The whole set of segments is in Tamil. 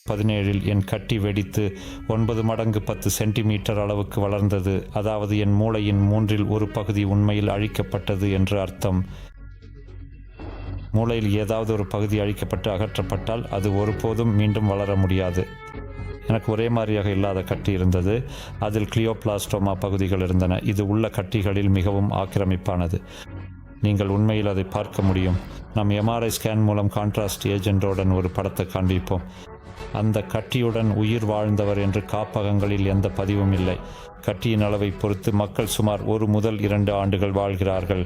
2017 என் கட்டி வெடித்து 9 மடங்கு 10 சென்டிமீட்டர் அளவுக்கு வளர்ந்தது. அதாவது என் மூளையின் 1/3 பகுதி உண்மையில் அழிக்கப்பட்டது என்று அர்த்தம். மூளையில் ஏதாவது ஒரு பகுதி அழிக்கப்பட்டு அகற்றப்பட்டால் அது ஒருபோதும் மீண்டும் வளர முடியாது. எனக்கு ஒரே மாதிரியாக இல்லாத கட்டி இருந்தது. அதில் கிளியோபிளாஸ்டோமா பகுதிகள் இருந்தன. இது உள்ள கட்டிகளில் மிகவும் ஆக்கிரமிப்பானது. நீங்கள் உண்மையில் அதை பார்க்க முடியும். நாம் எம்ஆர்ஐ ஸ்கேன் மூலம் கான்ட்ராஸ்ட் ஏஜென்டோடன் ஒரு படத்தை காண்பிப்போம். அந்த கட்டியுடன் உயிர் வாழ்ந்தவர் என்று காப்பகங்களில் எந்த பதிவும் இல்லை. கட்டியின் அளவை பொறுத்து மக்கள் சுமார் 1 முதல் 2 ஆண்டுகள் வாழ்கிறார்கள்.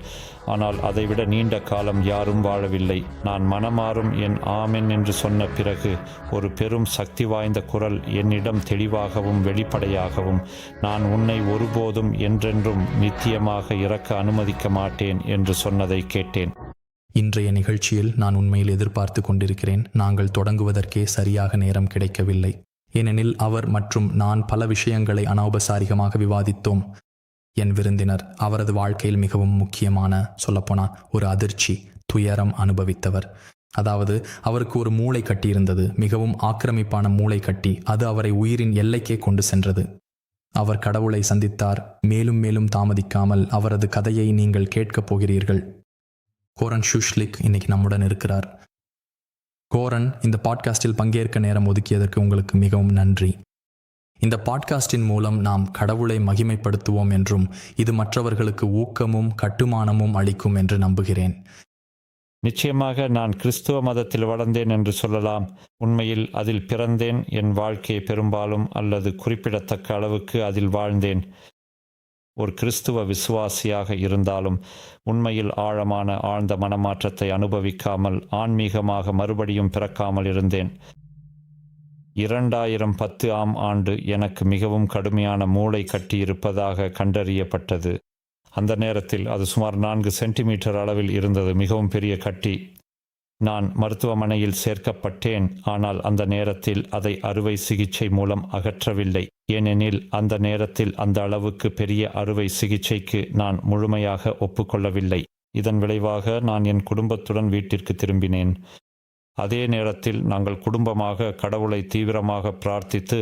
ஆனால் அதைவிட நீண்ட காலம் யாரும் வாழவில்லை. நான் மனமாறும் என் ஆமென் என்று சொன்ன பிறகு ஒரு பெரும் சக்தி வாய்ந்த குரல் என்னிடம் தெளிவாகவும் வெளிப்படையாகவும், நான் உன்னை ஒருபோதும் என்றென்றும் நித்தியமாக இறக்க அனுமதிக்க மாட்டேன் என்று சொன்னதை கேட்டேன். இன்றைய நிகழ்ச்சியில் நான் உண்மையில் எதிர்பார்த்து கொண்டிருக்கிறேன். நாங்கள் தொடங்குவதற்கே சரியாக நேரம் கிடைக்கவில்லை. ஏனெனில் அவர் மற்றும் நான் பல விஷயங்களை அனௌபசாரிகமாக விவாதித்தோம். என் விருந்தினர் அவரது வாழ்க்கையில் மிகவும் முக்கியமான, சொல்லப்போனால் ஒரு அதிர்ச்சி, துயரம் அனுபவித்தவர். அதாவது அவருக்கு ஒரு மூளை கட்டி இருந்தது, மிகவும் ஆக்கிரமிப்பான மூளை கட்டி. அது அவரை உயிரின் எல்லைக்கே கொண்டு சென்றது. அவர் கடவுளை சந்தித்தார். மேலும் மேலும் தாமதிக்காமல் அவரது கதையை நீங்கள் கேட்கப் போகிறீர்கள். கோரன் ஷுஷ்லிக் இன்னைக்கு நம்முடன் இருக்கிறார். கோரன், இந்த பாட்காஸ்டில் பங்கேற்க நேரம் ஒதுக்கியதற்கு உங்களுக்கு மிகவும் நன்றி. இந்த பாட்காஸ்டின் மூலம் நாம் கடவுளை மகிமைப்படுத்துவோம் என்றும் இது மற்றவர்களுக்கு ஊக்கமும் கட்டுமானமும் அளிக்கும் என்று நம்புகிறேன். நிச்சயமாக நான் கிறிஸ்துவ மதத்தில் வளர்ந்தேன் என்று சொல்லலாம். உண்மையில் அதில் பிறந்தேன். என் வாழ்க்கையை பெரும்பாலும் அல்லது குறிப்பிடத்தக்க அளவுக்கு அதில் வாழ்ந்தேன். ஒரு கிறிஸ்துவ விசுவாசியாக இருந்தாலும் உண்மையில் ஆழ்ந்த மனமாற்றத்தை அனுபவிக்காமல் ஆன்மீகமாக மறுபடியும் பிறக்காமல் இருந்தேன். 2010 ஆண்டு எனக்கு மிகவும் கடுமையான மூளை கட்டி இருப்பதாக கண்டறியப்பட்டது. அந்த நேரத்தில் அது சுமார் 4 சென்டிமீட்டர் அளவில் இருந்தது. மிகவும் பெரிய கட்டி. நான் மருத்துவமனையில் சேர்க்கப்பட்டேன். ஆனால் அந்த நேரத்தில் அதை அறுவை சிகிச்சை மூலம் அகற்றவில்லை. ஏனெனில் அந்த நேரத்தில் அந்த அளவுக்கு பெரிய அறுவை சிகிச்சைக்கு நான் முழுமையாக ஒப்புக்கொள்ளவில்லை. இதன் விளைவாக நான் என் குடும்பத்துடன் வீட்டிற்கு திரும்பினேன். அதே நேரத்தில் நாங்கள் குடும்பமாக கடவுளை தீவிரமாக பிரார்த்தித்து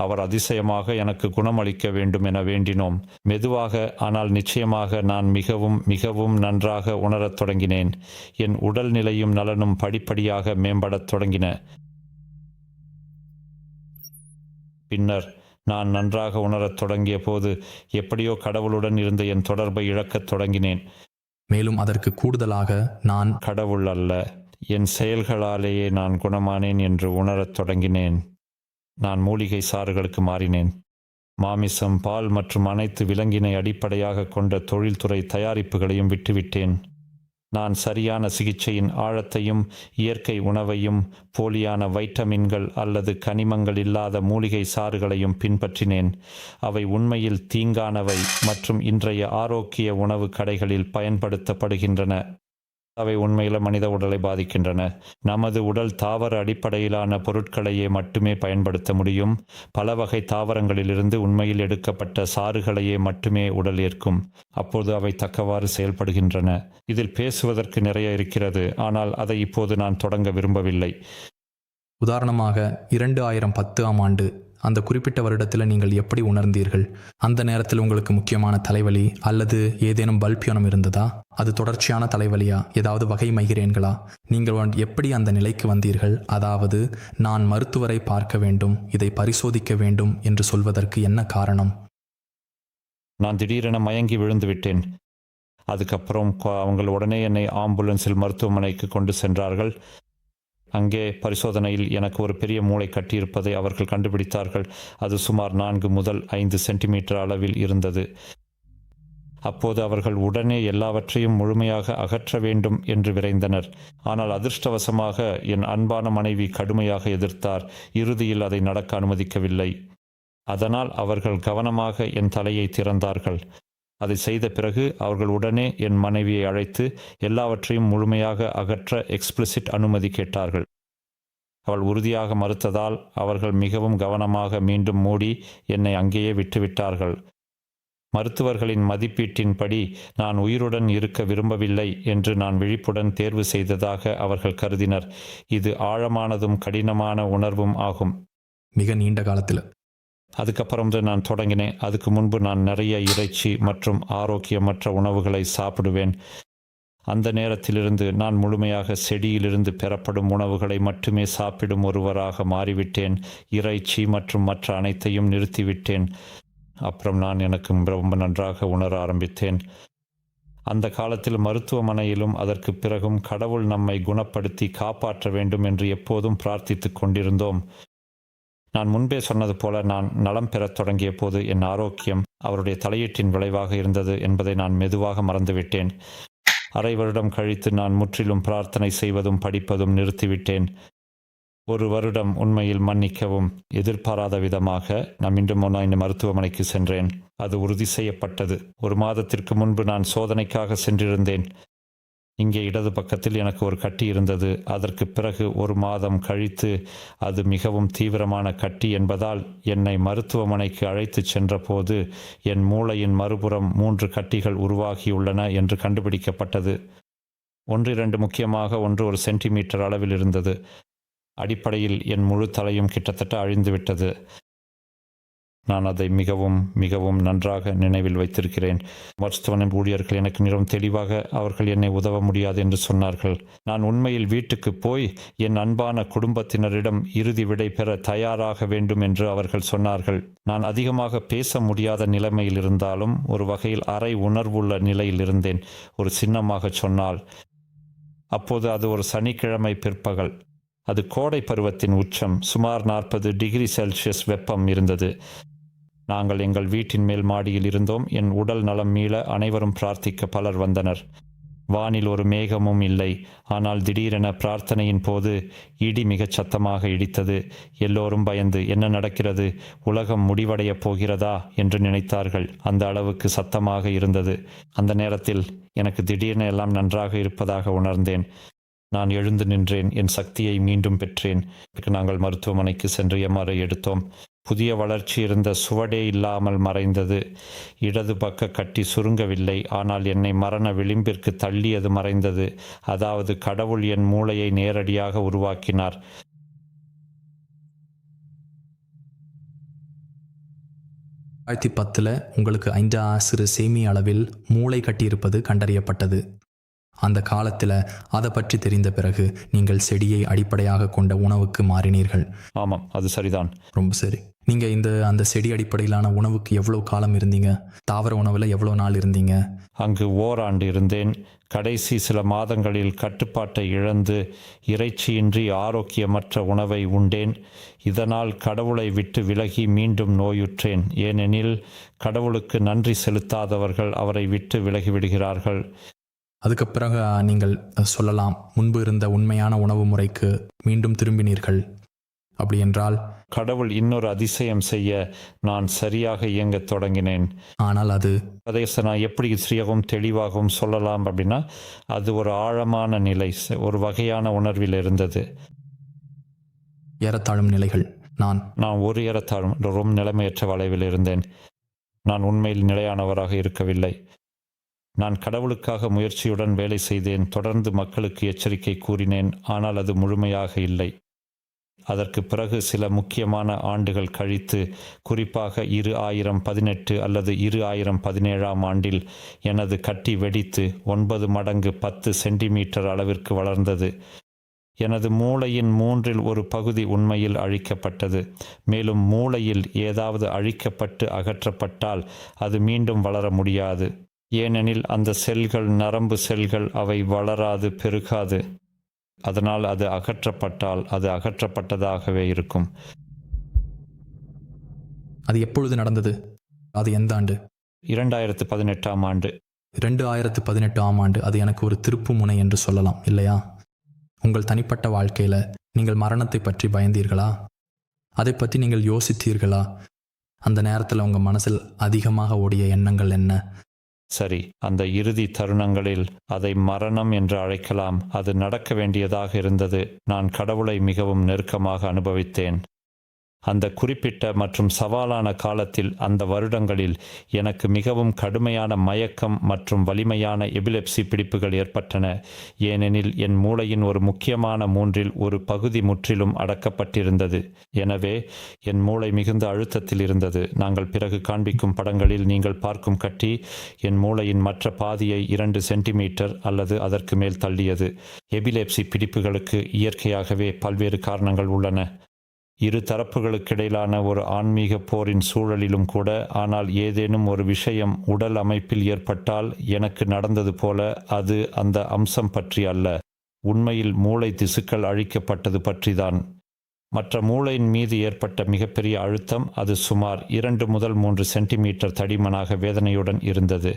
அவர் அதிசயமாக எனக்கு குணமளிக்க வேண்டும் என வேண்டினோம். மெதுவாக ஆனால் நிச்சயமாக நான் மிகவும் மிகவும் நன்றாக உணரத் தொடங்கினேன். என் உடல் நிலையும் நலனும் படிப்படியாக மேம்படத் தொடங்கின. பின்னர் நான் நன்றாக உணரத் தொடங்கிய போது எப்படியோ கடவுளுடன் இருந்த என் தொடர்பை இழக்கத் தொடங்கினேன். மேலும் அதற்கு கூடுதலாக நான் கடவுள் அல்ல, என் செயல்களாலேயே நான் குணமானேன் என்று உணரத் தொடங்கினேன். நான் மூலிகை சாறுகளுக்கு மாறினேன். மாமிசம், பால் மற்றும் அனைத்து விலங்கினை அடிப்படையாக கொண்ட தொழில்துறை தயாரிப்புகளையும் விட்டுவிட்டேன். நான் சரியான சிகிச்சையின் ஆழத்தையும் இயற்கை உணவையும் போலியான வைட்டமின்கள் அல்லது கனிமங்கள் இல்லாத மூலிகை சாறுகளையும் பின்பற்றினேன். அவை உண்மையில் தீங்கானவை மற்றும் இன்றைய ஆரோக்கிய உணவு கடைகளில் பயன்படுத்தப்படுகின்றன. அவை உண்மையில் மனித உடலை பாதிக்கின்றன. நமது உடல் தாவர அடிப்படையிலான பொருட்களையே மட்டுமே பயன்படுத்த முடியும். பல வகை தாவரங்களிலிருந்து உண்மையில் எடுக்கப்பட்ட சாறுகளையே மட்டுமே உடல் ஏற்கும். அப்போது அவை தக்கவாறு செயல்படுகின்றன. இதில் பேசுவதற்கு நிறைய இருக்கிறது, ஆனால் அதை இப்போது நான் தொடங்க விரும்பவில்லை. உதாரணமாக 2010 ஆண்டு அந்த குறிப்பிட்ட வருடத்தில் நீங்கள் எப்படி உணர்ந்தீர்கள்? அந்த நேரத்தில் உங்களுக்கு முக்கியமான தலைவலி அல்லது ஏதேனும் பல்பியோனம் இருந்ததா? அது தொடர்ச்சியான தலைவலியா? ஏதாவது வகை மைக்ரேன்களா? நீங்கள் எப்படி அந்த நிலைக்கு வந்தீர்கள்? அதாவது நான் மருத்துவரை பார்க்க வேண்டும், இதை பரிசோதிக்க வேண்டும் என்று சொல்வதற்கு என்ன காரணம்? நான் திடீரென மயங்கி விழுந்து விட்டேன். அதுக்கப்புறம் அவங்க உடனே என்னை ஆம்புலன்ஸில் மருத்துவமனைக்கு கொண்டு சென்றார்கள். அங்கே பரிசோதனையில் எனக்கு ஒரு பெரிய மூளை கட்டியிருப்பதை அவர்கள் கண்டுபிடித்தார்கள். அது சுமார் 4 முதல் 5 சென்டிமீட்டர் அளவில் இருந்தது. அப்போது அவர்கள் உடனே எல்லாவற்றையும் முழுமையாக அகற்ற வேண்டும் என்று விரைந்தனர். ஆனால் அதிர்ஷ்டவசமாக என் அன்பான மனைவி கடுமையாக எதிர்த்தார். இறுதியில் அதை நடக்க அனுமதிக்கவில்லை. அதனால் அவர்கள் கவனமாக என் தலையை திறந்தார்கள். அதை செய்த பிறகு அவர்கள் உடனே என் மனைவியை அழைத்து எல்லாவற்றையும் முழுமையாக அகற்ற எக்ஸ்பிளிசிட் அனுமதி கேட்டார்கள். அவள் உறுதியாக மறுத்ததால் அவர்கள் மிகவும் கவனமாக மீண்டும் மூடி என்னை அங்கேயே விட்டுவிட்டார்கள். மருத்துவர்களின் மதிப்பீட்டின்படி நான் உயிருடன் இருக்க விரும்பவில்லை என்று நான் விழிப்புடன் தேர்வு செய்ததாக அவர்கள் கருதினர். இது ஆழமானதும் கடினமான உணர்வும் ஆகும். மிக நீண்ட காலத்தில். அதுக்கப்புறம் தான் நான் தொடங்கினேன். அதுக்கு முன்பு நான் நிறைய இறைச்சி மற்றும் ஆரோக்கியமற்ற உணவுகளை சாப்பிடுவேன். அந்த நேரத்திலிருந்து நான் முழுமையாக செடியிலிருந்து பெறப்படும் உணவுகளை மட்டுமே சாப்பிடும் ஒருவராக மாறிவிட்டேன். இறைச்சி மற்றும் மற்ற அனைத்தையும் நிறுத்திவிட்டேன். அப்புறம் நான் எனக்கு ரொம்ப நன்றாக உணர ஆரம்பித்தேன். அந்த காலத்தில் மருத்துவமனையிலும் அதற்கு பிறகும் கடவுள் நம்மை குணப்படுத்தி காப்பாற்ற வேண்டும் என்று எப்போதும் பிரார்த்தித்து கொண்டிருந்தோம். நான் முன்பே சொன்னது போல நான் நலம் பெறத் தொடங்கிய போது என் ஆரோக்கியம் அவருடைய தலையீட்டின் விளைவாக இருந்தது என்பதை நான் மெதுவாக மறந்துவிட்டேன். அரை வருடம் கழித்து நான் முற்றிலும் பிரார்த்தனை செய்வதும் படிப்பதும் நிறுத்திவிட்டேன். 1 வருடம் உண்மையில் மன்னிக்கவும் எதிர்பாராத விதமாக நான் மீண்டும் இந்த மருத்துவமனைக்கு சென்றேன். அது உறுதி செய்யப்பட்டது. 1 மாதத்திற்கு முன்பு நான் சோதனைக்காக சென்றிருந்தேன். இங்கே இடது பக்கத்தில் எனக்கு ஒரு கட்டி இருந்தது. அதற்கு பிறகு 1 மாதம் கழித்து அது மிகவும் தீவிரமான கட்டி என்பதால் என்னை மருத்துவமனைக்கு அழைத்து சென்றபோது என் மூளையின் மறுபுறம் 3 கட்டிகள் உருவாகியுள்ளன என்று கண்டுபிடிக்கப்பட்டது. 1-2 முக்கியமாக ஒன்று 1 சென்டிமீட்டர் அளவில் இருந்தது. அடிப்படையில் என் முழு தலையும் கிட்டத்தட்ட அழிந்துவிட்டது. நான் அதை மிகவும் மிகவும் நன்றாக நினைவில் வைத்திருக்கிறேன். மருத்துவமனை ஊழியர்கள் எனக்கு மிகவும் தெளிவாக அவர்கள் என்னை உதவ முடியாது என்று சொன்னார்கள். நான் உண்மையில் வீட்டுக்கு போய் என் அன்பான குடும்பத்தினரிடம் இறுதி விடை பெற தயாராக வேண்டும் என்று அவர்கள் சொன்னார்கள். நான் அதிகமாக பேச முடியாத நிலைமையில் இருந்தாலும் ஒரு வகையில் அரை உணர்வுள்ள நிலையில் இருந்தேன். ஒரு சின்னமாக சொன்னால் அப்போது அது ஒரு சனிக்கிழமை பிற்பகல். அது கோடை பருவத்தின் உச்சம். சுமார் 40 டிகிரி செல்சியஸ் வெப்பம் இருந்தது. நாங்கள் எங்கள் வீட்டின் மேல் மாடியில் இருந்தோம். என் உடல் நலம் மீள அனைவரும் பிரார்த்திக்க பலர் வந்தனர். வானில் ஒரு மேகமும் இல்லை. ஆனால் திடீரென பிரார்த்தனையின் போது இடி மிகச் சத்தமாக இடித்தது. எல்லோரும் பயந்து என்ன நடக்கிறது, உலகம் முடிவடையப் போகிறதா என்று நினைத்தார்கள். அந்த அளவுக்கு சத்தமாக இருந்தது. அந்த நேரத்தில் எனக்கு திடீரென எல்லாம் நன்றாக இருப்பதாக உணர்ந்தேன். நான் எழுந்து நின்றேன். என் சக்தியை மீண்டும் பெற்றேன். நாங்கள் மருத்துவமனைக்கு சென்று எம்ஆர்ஐ எடுத்தோம். புதிய வளர்ச்சி இருந்த சுவடே இல்லாமல் மறைந்தது. இடது பக்க கட்டி சுருங்கவில்லை, ஆனால் என்னை மரண விளிம்பிற்கு தள்ளியது மறைந்தது. அதாவது கடவுள் என் மூளையை நேரடியாக உருவாக்கினார். உங்களுக்கு 5 ஆசிறு சேமி அளவில் மூளை கட்டியிருப்பது கண்டறியப்பட்டது. அந்த காலத்தில் அதை பற்றி தெரிந்த பிறகு நீங்கள் செடியை அடிப்படையாக கொண்ட உணவுக்கு மாறினீர்கள். ஆமாம், அது சரிதான். ரொம்ப சரி. நீங்கள் அந்த செடி அடிப்படையிலான உணவுக்கு எவ்வளோ காலம் இருந்தீங்க? தாவர உணவில் எவ்வளோ நாள் இருந்தீங்க? அங்கு ஓராண்டு இருந்தேன். கடைசி சில மாதங்களில் கட்டுப்பாட்டை இழந்து இறைச்சியின்றி ஆரோக்கியமற்ற உணவை உண்டேன். இதனால் கடவுளை விட்டு விலகி மீண்டும் நோயுற்றேன். ஏனெனில் கடவுளுக்கு நன்றி செலுத்தாதவர்கள் அவரை விட்டு விலகிவிடுகிறார்கள். அதுக்கு பிறகு நீங்கள் சொல்லலாம், முன்பு இருந்த உண்மையான உணவு முறைக்கு மீண்டும் திரும்பினீர்கள். அப்படி என்றால் கடவுள் இன்னொரு அதிசயம் செய்ய நான் சரியாக இயங்கத் தொடங்கினேன். ஆனால் அது அதை நான் எப்படி சரியாகவும் தெளிவாகவும் சொல்லலாம் அப்படின்னா, அது ஒரு ஆழமான நிலை, ஒரு வகையான உணர்வில் இருந்தது. ஏறத்தாழும் நிலைகள். நான் ஒரு ஏறத்தாழும் ரொம்ப நிலைமையற்ற வளைவில் இருந்தேன். நான் உண்மையில் நிலையானவராக இருக்கவில்லை. நான் கடவுளுக்காக முயற்சியுடன் வேலை செய்தேன். தொடர்ந்து மக்களுக்கு எச்சரிக்கை கூறினேன். ஆனால் அது முழுமையாக இல்லை. அதற்கு பிறகு சில முக்கியமான ஆண்டுகள் கழித்து, குறிப்பாக 2018 அல்லது 2017ஆம் ஆண்டில் எனது கட்டி வெடித்து 9 மடங்கு 10 சென்டிமீட்டர் அளவிற்கு வளர்ந்தது. எனது மூளையின் 1/3 பகுதி உண்மையில் அழிக்கப்பட்டது. மேலும் மூளையில் ஏதாவது அழிக்கப்பட்டு அகற்றப்பட்டால் அது மீண்டும் வளர முடியாது. ஏனெனில் அந்த செல்கள் நரம்பு செல்கள், அவை வளராது, பெருகாது. அதனால் அது அகற்றப்பட்டால் அது அகற்றப்பட்டதாகவே இருக்கும். அது எப்பொழுது நடந்தது? அது எந்த ஆண்டு? 2018ஆம் ஆண்டு. 2018ஆம் ஆண்டு. அது எனக்கு ஒரு திருப்பு முனை என்று சொல்லலாம், இல்லையா? உங்கள் தனிப்பட்ட வாழ்க்கையில் நீங்கள் மரணத்தை பற்றி பயந்தீர்களா? அதை பற்றி நீங்கள் யோசித்தீர்களா? அந்த நேரத்தில் உங்கள் மனசில் அதிகமாக ஓடிய எண்ணங்கள் என்ன? சரி, அந்த இறுதி தருணங்களில் அதை மரணம் என்று அழைக்கலாம். அது நடக்க வேண்டியதாக இருந்தது. நான் கடவுளை மிகவும் நெருக்கமாக அனுபவித்தேன். அந்த குறிப்பிட்ட மற்றும் சவாலான காலத்தில், அந்த வருடங்களில் எனக்கு மிகவும் கடுமையான மயக்கம் மற்றும் வலிமையான எபிலெப்சி பிடிப்புகள் ஏற்பட்டன. ஏனெனில் என் மூளையின் ஒரு முக்கியமான மூன்றில் ஒரு பகுதி முற்றிலும் அடக்கப்பட்டிருந்தது. எனவே என் மூளை மிகுந்த அழுத்தத்தில் இருந்தது. நாங்கள் பிறகு காண்பிக்கும் படங்களில் நீங்கள் பார்க்கும் கட்டி என் மூளையின் மற்ற பாதியை 2 சென்டிமீட்டர் அல்லது அதற்கு மேல் தள்ளியது. எபிலெப்சி பிடிப்புகளுக்கு இயற்கையாகவே பல்வேறு காரணங்கள் உள்ளன. இரு தரப்புகளுக்கிடையிலான ஒரு ஆன்மீக போரின் சூழலிலும் கூட. ஆனால் ஏதேனும் ஒரு விஷயம் உடல் அமைப்பில் ஏற்பட்டால் எனக்கு நடந்தது போல, அது அந்த அம்சம் பற்றி அல்ல, உண்மையில் மூளை திசுக்கள் அழிக்கப்பட்டது பற்றிதான். மற்ற மூளையின் மீது ஏற்பட்ட மிகப்பெரிய அழுத்தம், அது சுமார் 2 முதல் 3 சென்டிமீட்டர் தடிமனாக வேதனையுடன் இருந்தது.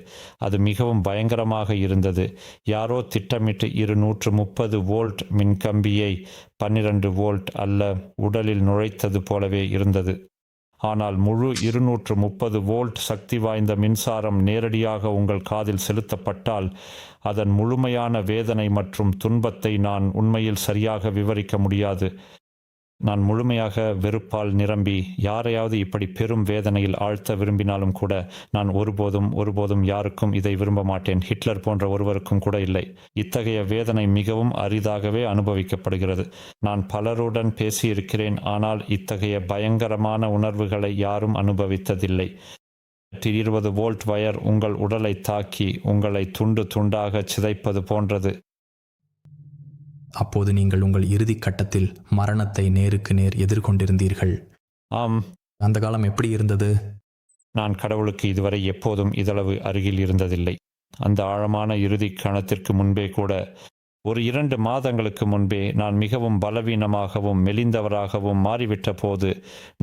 அது மிகவும் பயங்கரமாக இருந்தது. யாரோ திட்டமிட்டு 230 வோல்ட் மின்கம்பியை 12 வோல்ட் அல்ல உடலில் நுழைத்தது போலவே இருந்தது. ஆனால் முழு 230 வோல்ட் சக்தி வாய்ந்த மின்சாரம் நேரடியாக உங்கள் காதில் செலுத்தப்பட்டால், அதன் முழுமையான வேதனை மற்றும் துன்பத்தை நான் உண்மையில் சரியாக விவரிக்க முடியாது. நான் முழுமையாக வெறுப்பால் நிரம்பி யாரையாவது இப்படி பெரும் வேதனையில் ஆழ்த்த விரும்பினாலும் கூட, நான் ஒருபோதும் யாருக்கும் இதை விரும்ப மாட்டேன். ஹிட்லர் போன்ற ஒருவருக்கும் கூட இல்லை. இத்தகைய வேதனை மிகவும் அரிதாகவே அனுபவிக்கப்படுகிறது. நான் பலருடன் பேசியிருக்கிறேன், ஆனால் இத்தகைய பயங்கரமான உணர்வுகளை யாரும் அனுபவித்ததில்லை. 20 வோல்ட் வயர் உங்கள் உடலை தாக்கி உங்களை துண்டு துண்டாக சிதைப்பது போன்றது. அப்போது நீங்கள் உங்கள் இறுதி கட்டத்தில் மரணத்தை நேருக்கு நேர் எதிர்கொண்டிருந்தீர்கள். ஆம். அந்த காலம் எப்படி இருந்தது? நான் கடவுளுக்கு இதுவரை எப்போதும் இதளவு அருகில் இருந்ததில்லை. அந்த ஆழமான இறுதி கணத்திற்கு முன்பே கூட, ஒரு 2 மாதங்களுக்கு முன்பே நான் மிகவும் பலவீனமாகவும் மெலிந்தவராகவும் மாறிவிட்ட போது,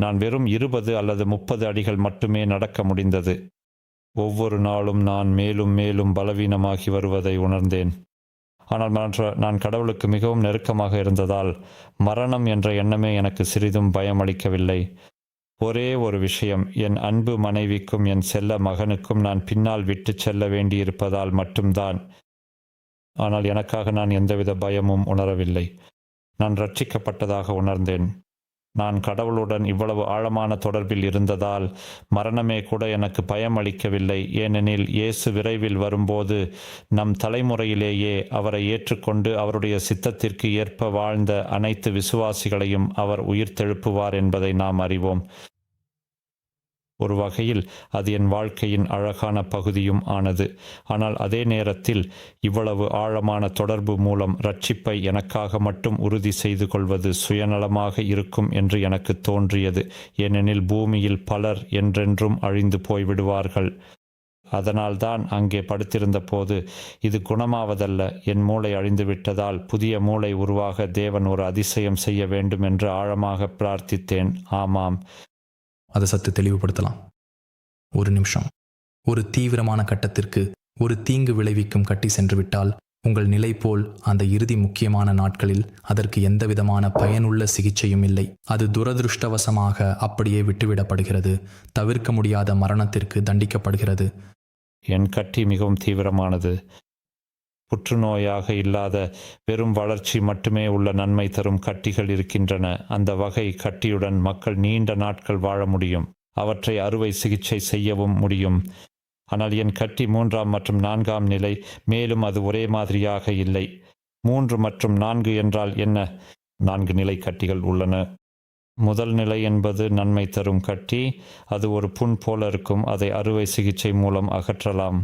நான் வெறும் 20 அல்லது 30 அடிகள் மட்டுமே நடக்க முடிந்தது. ஒவ்வொரு நாளும் நான் மேலும் மேலும் பலவீனமாகி வருவதை உணர்ந்தேன். ஆனால் நான் கடவுளுக்கு மிகவும் நெருக்கமாக இருந்ததால் மரணம் என்ற எண்ணமே எனக்கு சிறிதும் பயமளிக்கவில்லை. ஒரே ஒரு விஷயம், என் அன்பு மனைவிக்கும் என் செல்ல மகனுக்கும் நான் பின்னால் விட்டு செல்ல வேண்டியிருப்பதால் மட்டும்தான். ஆனால் எனக்காக நான் எந்தவித பயமும் உணரவில்லை. நான் ரட்சிக்கப்பட்டதாக உணர்ந்தேன். நான் கடவுளுடன் இவ்வளவு ஆழமான தொடர்பில் இருந்ததால் மரணமே கூட எனக்கு பயம் அளிக்கவில்லை. ஏனெனில் இயேசு விரைவில் வரும்போது நம் தலைமுறையிலேயே அவரை ஏற்றுக்கொண்டு அவருடைய சித்தத்திற்கு ஏற்ப வாழ்ந்த அனைத்து விசுவாசிகளையும் அவர் உயிர்த்தெழுப்புவார் என்பதை நாம் அறிவோம். ஒரு வகையில் அது என் வாழ்க்கையின் அழகான பகுதியும் ஆனது. ஆனால் அதே நேரத்தில் இவ்வளவு ஆழமான தொடர்பு மூலம் ரட்சிப்பை எனக்காக மட்டும் உறுதி செய்து கொள்வது சுயநலமாக இருக்கும் என்று எனக்கு தோன்றியது. ஏனெனில் பூமியில் பலர் என்றென்றும் அழிந்து போய்விடுவார்கள். அதனால்தான் அங்கே படுத்திருந்த போது, இது குணமாவதல்ல, என் மூளை அழிந்துவிட்டதால் புதிய மூளை உருவாக தேவன் ஒரு அதிசயம் செய்ய வேண்டும் என்று ஆழமாக பிரார்த்தித்தேன். ஆமாம், அதை சற்று தெளிவுபடுத்தலாம். ஒரு நிமிஷம். ஒரு தீவிரமான கட்டத்திற்கு ஒரு தீங்கு விளைவிக்கும் கட்டி சென்றுவிட்டால், உங்கள் நிலை போல் அந்த இறுதி முக்கியமான நாட்களில் அதற்கு எந்தவிதமான பயனுள்ள சிகிச்சையும் இல்லை. அது துரதிருஷ்டவசமாக அப்படியே விட்டுவிடப்படுகிறது. தவிர்க்க முடியாத மரணத்திற்கு தண்டிக்கப்படுகிறது. என் கட்டி மிகவும் தீவிரமானது. புற்றுநோயாக இல்லாத வெறும் வளர்ச்சி மட்டுமே உள்ள நன்மை தரும் கட்டிகள் இருக்கின்றன. அந்த வகை கட்டியுடன் மக்கள் நீண்ட நாட்கள் வாழ முடியும். அவற்றை அறுவை சிகிச்சை செய்யவும் முடியும். ஆனால் என் கட்டி 3ஆம் மற்றும் 4ஆம் நிலை. மேலும் அது ஒரே மாதிரியாக இல்லை. 3 மற்றும் 4 என்றால் என்ன? 4 நிலை கட்டிகள் உள்ளன. முதல் நிலை என்பது நன்மை தரும் கட்டி. அது ஒரு புண் போல இருக்கும். அதை அறுவை சிகிச்சை மூலம் அகற்றலாம்.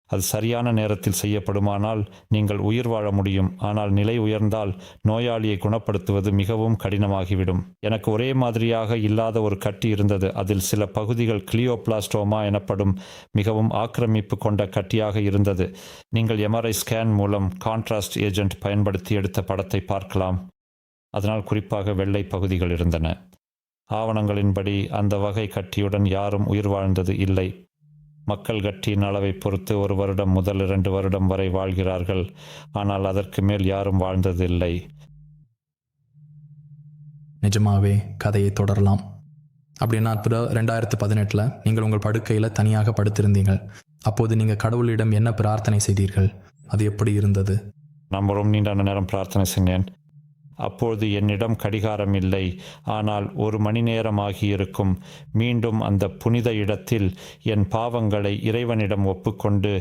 அது சரியான நேரத்தில் செய்யப்படுமானால் நீங்கள் உயிர் வாழ முடியும். ஆனால் நிலை உயர்ந்தால் நோயாளியை குணப்படுத்துவது மிகவும் கடினமாகிவிடும். எனக்கு ஒரே மாதிரியாக இல்லாத ஒரு கட்டி இருந்தது. அதில் சில பகுதிகள் கிளியோபிளாஸ்டோமா எனப்படும் மிகவும் ஆக்கிரமிப்பு கொண்ட கட்டியாக இருந்தது. நீங்கள் எம்ஆர்ஐ ஸ்கேன் மூலம் கான்ட்ராஸ்ட் ஏஜென்ட் பயன்படுத்தி எடுத்த படத்தை பார்க்கலாம். அதனால் குறிப்பாக வெள்ளை பகுதிகள் இருந்தன. ஆவணங்களின்படி அந்த வகை கட்டியுடன் யாரும் உயிர் வாழ்ந்தது இல்லை. மக்கள் கட்டியின் அளவை பொறுத்து 1 வருடம் முதல் 2 வருடம் வரை வாழ்கிறார்கள். ஆனால் அதற்கு மேல் யாரும் வாழ்ந்ததில்லை. நிஜமாவே கதையை தொடரலாம். அப்படின்னா 2018 நீங்கள் உங்கள் படுக்கையில் தனியாக படுத்திருந்தீங்க. அப்போது நீங்கள் கடவுளிடம் என்ன பிரார்த்தனை செய்தீர்கள்? அது எப்படி இருந்தது? நான் ரொம்ப நீண்ட நேரம் பிரார்த்தனை செஞ்சேன். அப்பொழுது என்னிடம் கடிகாரம் இல்லை, ஆனால் 1 மணி நேரம் ஆகியிருக்கும். மீண்டும் அந்த புனித இடத்தில் என் பாவங்களை இறைவனிடம் ஒப்புக்கொண்டு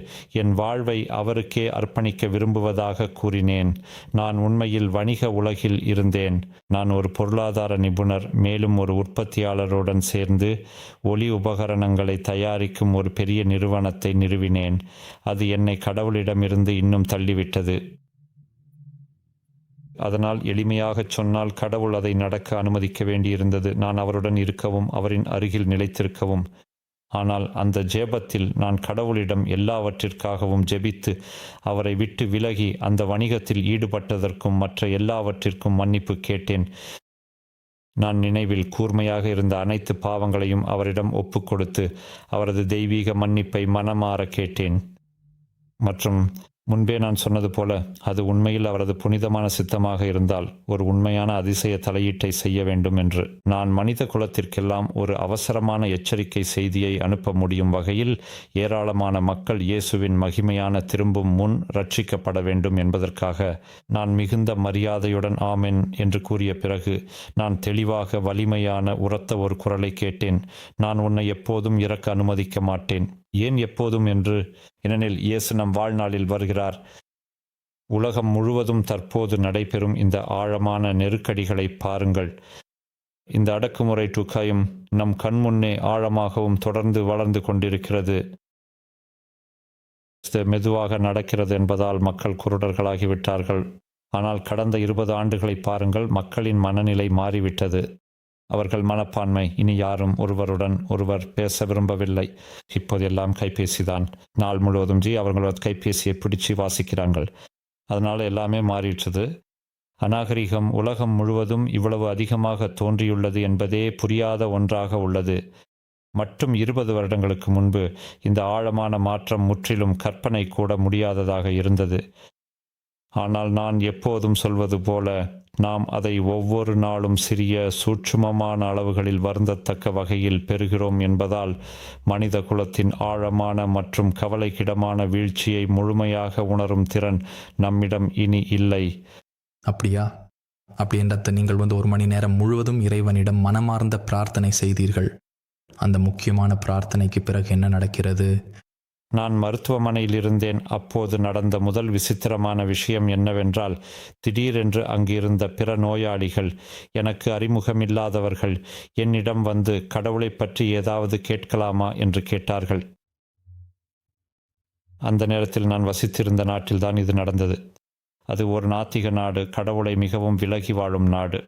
என் வாழ்வை அவருக்கே அர்ப்பணிக்க விரும்புவதாக கூறினேன். நான் உண்மையில் வணிக உலகில் இருந்தேன். நான் ஒரு பொருளாதார நிபுணர், மேலும் ஒரு உற்பத்தியாளருடன் சேர்ந்து ஒலி உபகரணங்களை தயாரிக்கும் ஒரு பெரிய நிறுவனத்தை நிறுவினேன். அது என்னை கடவுளிடமிருந்து இன்னும் தள்ளிவிட்டது. அதனால் எளிமையாகச் சொன்னால், கடவுள் அதை நடக்க அனுமதிக்க வேண்டியிருந்தது, நான் அவருடன் இருக்கவும் அவரின் அருகில் நிலைத்திருக்கவும். ஆனால் அந்த ஜெபத்தில் நான் கடவுளிடம் எல்லாவற்றிற்காகவும் ஜெபித்து அவரை விட்டு விலகி அந்த வணிகத்தில் ஈடுபட்டதற்கும் மற்ற எல்லாவற்றிற்கும் மன்னிப்பு கேட்டேன். நான் நினைவில் கூர்மையாக இருந்த அனைத்து பாவங்களையும் அவரிடம் ஒப்புக்கொடுத்து அவரது தெய்வீக மன்னிப்பை மனமாற கேட்டேன். மற்றும் முன்பே நான் சொன்னது போல, அது உண்மையில் அவரது புனிதமான சித்தமாக இருந்தால் ஒரு உண்மையான அதிசய தலையீட்டை செய்ய வேண்டும் என்று. நான் மனித குலத்திற்கெல்லாம் ஒரு அவசரமான எச்சரிக்கை செய்தியை அனுப்ப முடியும் வகையில் ஏராளமான மக்கள் இயேசுவின் மகிமையான திரும்பும் முன் ரட்சிக்கப்பட வேண்டும் என்பதற்காக நான் மிகுந்த மரியாதையுடன் ஆமென் என்று கூறிய பிறகு நான் தெளிவாக வலிமையான உரத்த ஒரு குரலை கேட்டேன். நான் உன்னை எப்போதும் இறக்க அனுமதிக்க மாட்டேன். ஏன் எப்போதும் என்று? ஏனெனில் இயேசு நம் வாழ்நாளில் வருகிறார். உலகம் முழுவதும் தற்போது நடைபெறும் இந்த ஆழமான நெருக்கடிகளை பாருங்கள். இந்த அடக்குமுறை டுக்காயும் நம் கண்முன்னே ஆழமாகவும் தொடர்ந்து வளர்ந்து கொண்டிருக்கிறது. மெதுவாக நடக்கிறது என்பதால் மக்கள் குருடர்களாகிவிட்டார்கள். ஆனால் கடந்த 20 ஆண்டுகளை பாருங்கள், மக்களின் மனநிலை மாறிவிட்டது. அவர்கள் மனப்பான்மை, இனி யாரும் ஒருவருடன் ஒருவர் பேச விரும்பவில்லை. இப்போதெல்லாம் கைபேசிதான். நாள் முழுவதும் அவர்களோட கைபேசியை பிடிச்சு வாசிக்கிறார்கள். அதனால் எல்லாமே மாறிவிட்டது. அநாகரிகம் உலகம் முழுவதும் இவ்வளவு அதிகமாக தோன்றியுள்ளது என்பதே புரியாத ஒன்றாக உள்ளது. மட்டும் 20 வருடங்களுக்கு முன்பு இந்த ஆழமான மாற்றம் முற்றிலும் கற்பனை கூட முடியாததாக இருந்தது. ஆனால் நான் எப்போதும் சொல்வது போல, நாம் அதை ஒவ்வொரு நாளும் சிறிய சூட்சுமமான அளவுகளில் வருந்தத்தக்க வகையில் பெறுகிறோம் என்பதால் மனித குலத்தின் ஆழமான மற்றும் கவலைக்கிடமான வீழ்ச்சியை முழுமையாக உணரும் திறன் நம்மிடம் இனி இல்லை. அப்படியா? அப்படி என்றால் நீங்கள் 1 மணி நேரம் முழுவதும் இறைவனிடம் மனமார்ந்த பிரார்த்தனை செய்தீர்கள். அந்த முக்கியமான பிரார்த்தனைக்கு பிறகு என்ன நடக்கிறது? நான் மருத்துவமனையில் இருந்தேன். அப்போது நடந்த முதல் விசித்திரமான விஷயம் என்னவென்றால், திடீரென்று அங்கிருந்த பிற நோயாளிகள், எனக்கு அறிமுகமில்லாதவர்கள், என்னிடம் வந்து கடவுளை பற்றி ஏதாவது கேட்கலாமா என்று கேட்டார்கள். அந்த நேரத்தில் நான் வசித்திருந்த நாட்டில்தான் இது நடந்தது. அது ஒரு நாத்திக நாடு, கடவுளை மிகவும் விலகி வாழும் நாடு.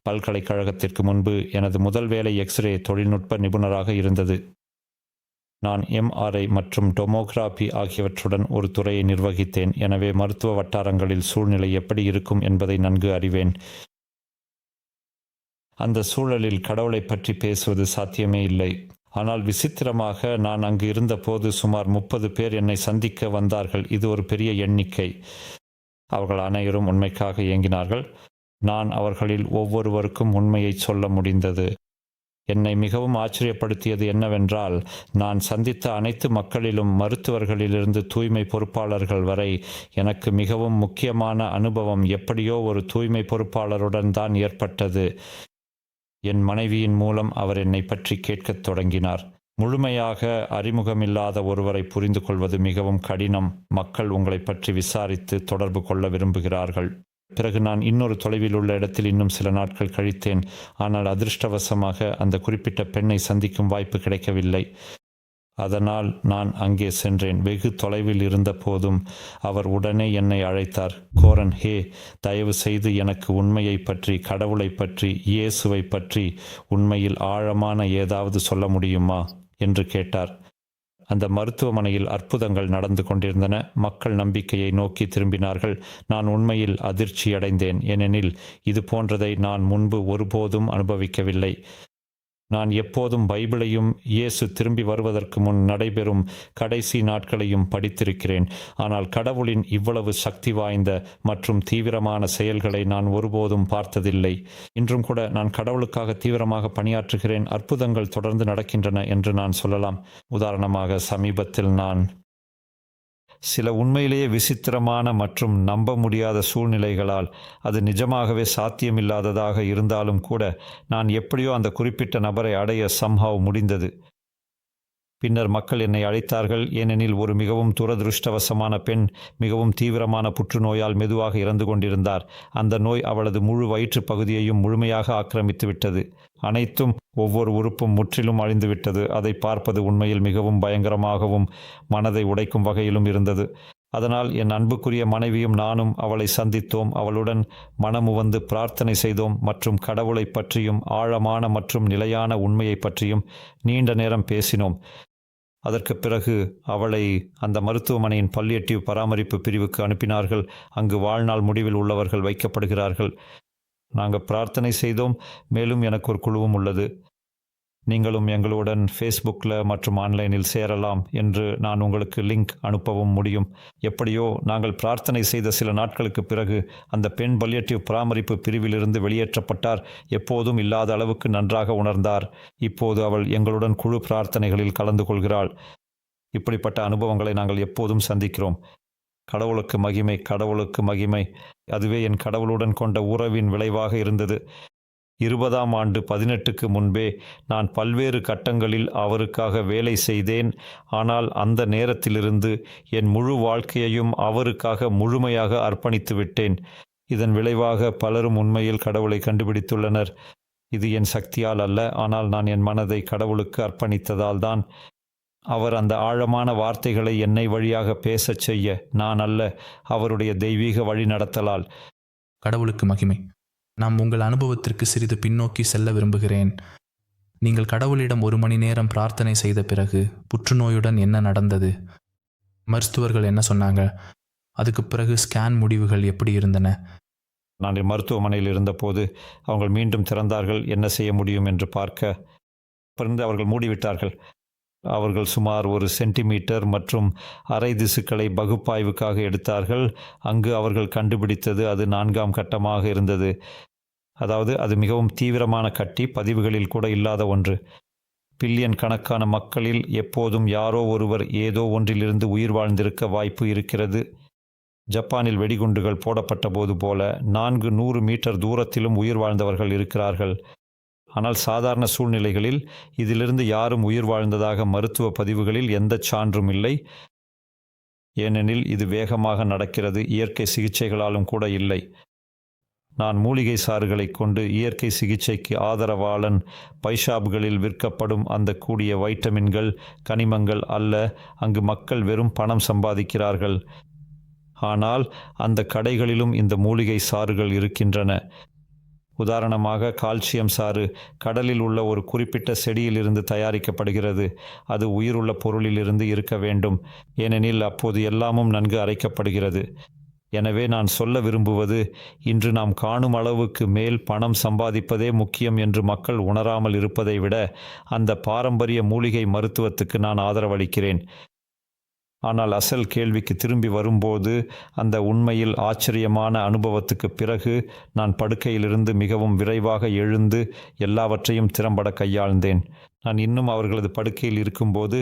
பல்கலைக்கழகத்திற்கு முன்பு எனது முதல் வேலை எக்ஸ்ரே தொழில்நுட்ப நிபுணராக இருந்தது. நான் MRI மற்றும் டொமோகிராபி ஆகியவற்றுடன் ஒரு துறையை நிர்வகித்தேன். எனவே மருத்துவ வட்டாரங்களில் சூழ்நிலை எப்படி இருக்கும் என்பதை நன்கு அறிவேன். அந்த சூழலில் கடவுளை பற்றி பேசுவது சாத்தியமே இல்லை. ஆனால் விசித்திரமாக, நான் அங்கு இருந்தபோது சுமார் 30 பேர் என்னை சந்திக்க வந்தார்கள். இது ஒரு பெரிய எண்ணிக்கை. அவர்கள் அனைவரும் உண்மைக்காக இயங்கினார்கள். நான் அவர்களில் ஒவ்வொருவருக்கும் உண்மையை சொல்ல முடிந்தது. என்னை மிகவும் ஆச்சரியப்படுத்தியது என்னவென்றால், நான் சந்தித்த அனைத்து மக்களிலும், மருத்துவர்களிலிருந்து தூய்மை பொறுப்பாளர்கள் வரை, எனக்கு மிகவும் முக்கியமான அனுபவம் எப்படியோ ஒரு தூய்மை பொறுப்பாளருடன் தான் ஏற்பட்டது. என் மனைவியின் மூலம் அவர் என்னை பற்றி கேட்கத் தொடங்கினார். முழுமையாக அறிமுகமில்லாத ஒருவரை புரிந்து கொள்வது மிகவும் கடினம். மக்கள் உங்களை பற்றி விசாரித்து தொடர்பு கொள்ள விரும்புகிறார்கள். பிறகு நான் இன்னொரு தொலைவில் உள்ள இடத்தில் இன்னும் சில நாட்கள் கழித்தேன். ஆனால் அதிர்ஷ்டவசமாக அந்த குறிப்பிட்ட பெண்ணை சந்திக்கும் வாய்ப்பு கிடைக்கவில்லை. அதனால் நான் அங்கே சென்றேன். வெகு தொலைவில் இருந்த போதும் அவர் உடனே என்னை அழைத்தார். கோரன், ஹே, தயவு செய்து எனக்கு உண்மையை பற்றி, கடவுளை பற்றி, இயேசுவை பற்றி உண்மையில் ஆழமான ஏதாவது சொல்ல முடியுமா என்று கேட்டார். அந்த மருத்துவமனையில் அற்புதங்கள் நடந்து கொண்டிருந்தன. மக்கள் நம்பிக்கையை நோக்கி திரும்பினார்கள். நான் உண்மையில் அதிர்ச்சியடைந்தேன். ஏனெனில் இது போன்றதை நான் முன்பு ஒருபோதும் அனுபவிக்கவில்லை. நான் எப்போதும் பைபிளையும் இயேசு திரும்பி வருவதற்கு முன் நடைபெறும் கடைசி நாட்களையும் படித்திருக்கிறேன். ஆனால் கடவுளின் இவ்வளவு சக்தி வாய்ந்த மற்றும் தீவிரமான செயல்களை நான் ஒருபோதும் பார்த்ததில்லை. இன்றும் கூட நான் கடவுளுக்காக தீவிரமாக பணியாற்றுகிறேன். அற்புதங்கள் தொடர்ந்து நடக்கின்றன என்று நான் சொல்லலாம். உதாரணமாக, சமீபத்தில் நான் சில உண்மையிலேயே விசித்திரமான மற்றும் நம்ப முடியாத சூழ்நிலைகளால் அது நிஜமாகவே சாத்தியமில்லாததாக இருந்தாலும் கூட நான் எப்படியோ அந்த குறிப்பிட்ட நபரை அடைய சம்ஹவ் முடிந்தது. பின்னர் மக்கள் என்னை அழைத்தார்கள், ஏனெனில் ஒரு மிகவும் துரதிருஷ்டவசமான பெண் மிகவும் தீவிரமான புற்றுநோயால் மெதுவாக இறந்து கொண்டிருந்தார். அந்த நோய் அவளது முழு வயிற்று பகுதியையும் முழுமையாக ஆக்கிரமித்து விட்டது. அனைத்தும், ஒவ்வொரு உறுப்பும் முற்றிலும் அழிந்துவிட்டது. அதை பார்ப்பது உண்மையில் மிகவும் பயங்கரமாகவும் மனதை உடைக்கும் வகையிலும் இருந்தது. அதனால் என் அன்புக்குரிய மனைவியும் நானும் அவளை சந்தித்தோம், அவளுடன் மனமுவந்து பிரார்த்தனை செய்தோம் மற்றும் கடவுளை பற்றியும் ஆழமான மற்றும் நிலையான உண்மையை பற்றியும் நீண்ட நேரம் பேசினோம். அதற்கு பிறகு அவளை அந்த மருத்துவமனையின் பல்லியேட்டிவ் பராமரிப்பு பிரிவுக்கு அனுப்பினார்கள். அங்கு வாழ்நாள் முடிவில் உள்ளவர்கள் வைக்கப்படுகிறார்கள். நாங்கள் பிரார்த்தனை செய்தோம். மேலும் எனக்கு ஒரு குழுவும் உள்ளது. நீங்களும் எங்களுடன் ஃபேஸ்புக்கில் மற்றும் ஆன்லைனில் சேரலாம் என்று நான் உங்களுக்கு லிங்க் அனுப்பவும் முடியும். எப்படியோ நாங்கள் பிரார்த்தனை செய்த சில நாட்களுக்கு பிறகு அந்த பெண் பல்லியேட்டிவ் பராமரிப்பு பிரிவிலிருந்து வெளியேற்றப்பட்டார். எப்போதும் இல்லாத அளவுக்கு நன்றாக உணர்ந்தார். இப்போது அவள் எங்களுடன் குழு பிரார்த்தனைகளில் கலந்து கொள்கிறாள். இப்படிப்பட்ட அனுபவங்களை நாங்கள் எப்போதும் சந்திக்கிறோம். கடவுளுக்கு மகிமை, கடவுளுக்கு மகிமை. அதுவே என் கடவுளுடன் கொண்ட உறவின் விளைவாக இருந்தது. 20ஆம் ஆண்டு 18க்கு முன்பே நான் பல்வேறு கட்டங்களில் அவருக்காக வேலை செய்தேன். ஆனால் அந்த நேரத்திலிருந்து என் முழு வாழ்க்கையையும் அவருக்காக முழுமையாக அர்ப்பணித்து விட்டேன். இதன் விளைவாக பலரும் உண்மையில் கடவுளை கண்டுபிடித்துள்ளனர். இது என் சக்தியால் அல்ல, ஆனால் நான் என் மனதை கடவுளுக்கு அர்ப்பணித்ததால் தான். அவர் அந்த ஆழமான வார்த்தைகளை என்னை வழியாக பேசச் செய்ய நான் அல்ல, அவருடைய தெய்வீக வழி நடத்தலால். கடவுளுக்கு மகிமை. நாம் உங்கள் அனுபவத்திற்கு சிறிது பின்னோக்கி செல்ல விரும்புகிறேன். நீங்கள் கடவுளிடம் 1 மணி நேரம் பிரார்த்தனை செய்த பிறகு புற்றுநோயுடன் என்ன நடந்தது? மருத்துவர்கள் என்ன சொன்னாங்க? அதுக்கு பிறகு ஸ்கேன் முடிவுகள் எப்படி இருந்தன? நான் மருத்துவமனையில் இருந்தபோது அவர்கள் மீண்டும் திறந்தார்கள். என்ன செய்ய முடியும் என்று பார்க்க. பிறந்து அவர்கள் மூடிவிட்டார்கள். அவர்கள் சுமார் 1 சென்டிமீட்டர் மற்றும் அரை திசுக்களை பகுப்பாய்வுக்காக எடுத்தார்கள். அங்கு அவர்கள் கண்டுபிடித்தது அது 4ஆம் கட்டமாக இருந்தது. அதாவது அது மிகவும் தீவிரமான கட்டி, பதிவுகளில் கூட இல்லாத ஒன்று. பில்லியன் கணக்கான மக்களில் எப்போதும் யாரோ ஒருவர் ஏதோ ஒன்றிலிருந்து உயிர் வாழ்ந்திருக்க வாய்ப்பு இருக்கிறது. ஜப்பானில் வெடிகுண்டுகள் போடப்பட்ட போது போல 400 மீட்டர் தூரத்திலும் உயிர் வாழ்ந்தவர்கள் இருக்கிறார்கள். ஆனால் சாதாரண சூழ்நிலைகளில் இதிலிருந்து யாரும் உயிர் வாழ்ந்ததாக மருத்துவ பதிவுகளில் எந்த சான்றும் இல்லை. ஏனெனில் இது வேகமாக நடக்கிறது, இயற்கை சிகிச்சைகளாலும் கூட இல்லை. நான் மூலிகை சாறுகளை கொண்டு இயற்கை சிகிச்சைக்கு ஆதரவாளன். பைஷாப்களில் விற்கப்படும் அந்த கூடிய வைட்டமின்கள், கனிமங்கள் அல்ல. அங்கு மக்கள் வெறும் பணம் சம்பாதிக்கிறார்கள். ஆனால் அந்த கடைகளிலும் இந்த மூலிகை சாறுகள் இருக்கின்றன. உதாரணமாக, கால்சியம் சாறு கடலில் உள்ள ஒரு குறிப்பிட்ட செடியிலிருந்து தயாரிக்கப்படுகிறது. அது உயிருள்ள பொருளிலிருந்து இருக்க வேண்டும், ஏனெனில் அப்போது எல்லாமும் நன்கு அரைக்கப்படுகிறது. எனவே நான் சொல்ல விரும்புவது, இன்று நாம் காணும் அளவுக்கு மேல் பணம் சம்பாதிப்பதே முக்கியம் என்று மக்கள் உணராமல் இருப்பதை விட அந்த பாரம்பரிய மூலிகை மருத்துவத்துக்கு நான் ஆதரவளிக்கிறேன். ஆனால் அசல் கேள்விக்கு திரும்பி வரும்போது, அந்த உண்மையில் ஆச்சரியமான அனுபவத்துக்கு பிறகு நான் படுக்கையிலிருந்து மிகவும் விரைவாக எழுந்து எல்லாவற்றையும் திறம்பட கையாழ்ந்தேன். நான் இன்னும் அவர்களது படுக்கையில் இருக்கும்போது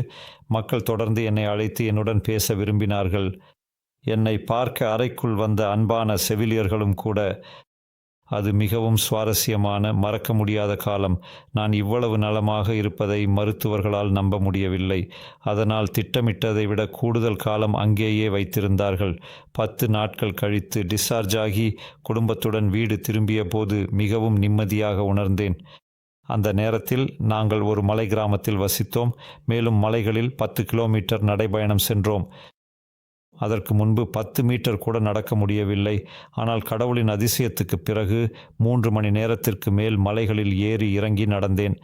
மக்கள் தொடர்ந்து என்னை அழைத்து என்னுடன் பேச விரும்பினார்கள். என்னை பார்க்க அறைக்குள் வந்த அன்பான செவிலியர்களும் கூட. அது மிகவும் சுவாரஸ்யமான, மறக்க முடியாத காலம். நான் இவ்வளவு நலமாக இருப்பதை மருத்துவர்களால் நம்ப முடியவில்லை. அதனால் திட்டமிட்டதை விட கூடுதல் காலம் அங்கேயே வைத்திருந்தார்கள். 10 நாட்கள் கழித்து டிஸ்சார்ஜ் ஆகி குடும்பத்துடன் வீடு திரும்பிய போது மிகவும் நிம்மதியாக உணர்ந்தேன். அந்த நேரத்தில் நாங்கள் ஒரு மலை கிராமத்தில் வசித்தோம். மேலும் மலைகளில் 10 கிலோமீட்டர் நடைபயணம் சென்றோம். அதற்கு முன்பு 10 மீட்டர் கூட நடக்க முடியவில்லை. ஆனால் கடவுளின் அதிசயத்துக்கு பிறகு 3 மணி நேரத்திற்கு மேல் மலைகளில் ஏறி இறங்கி நடந்தேன்.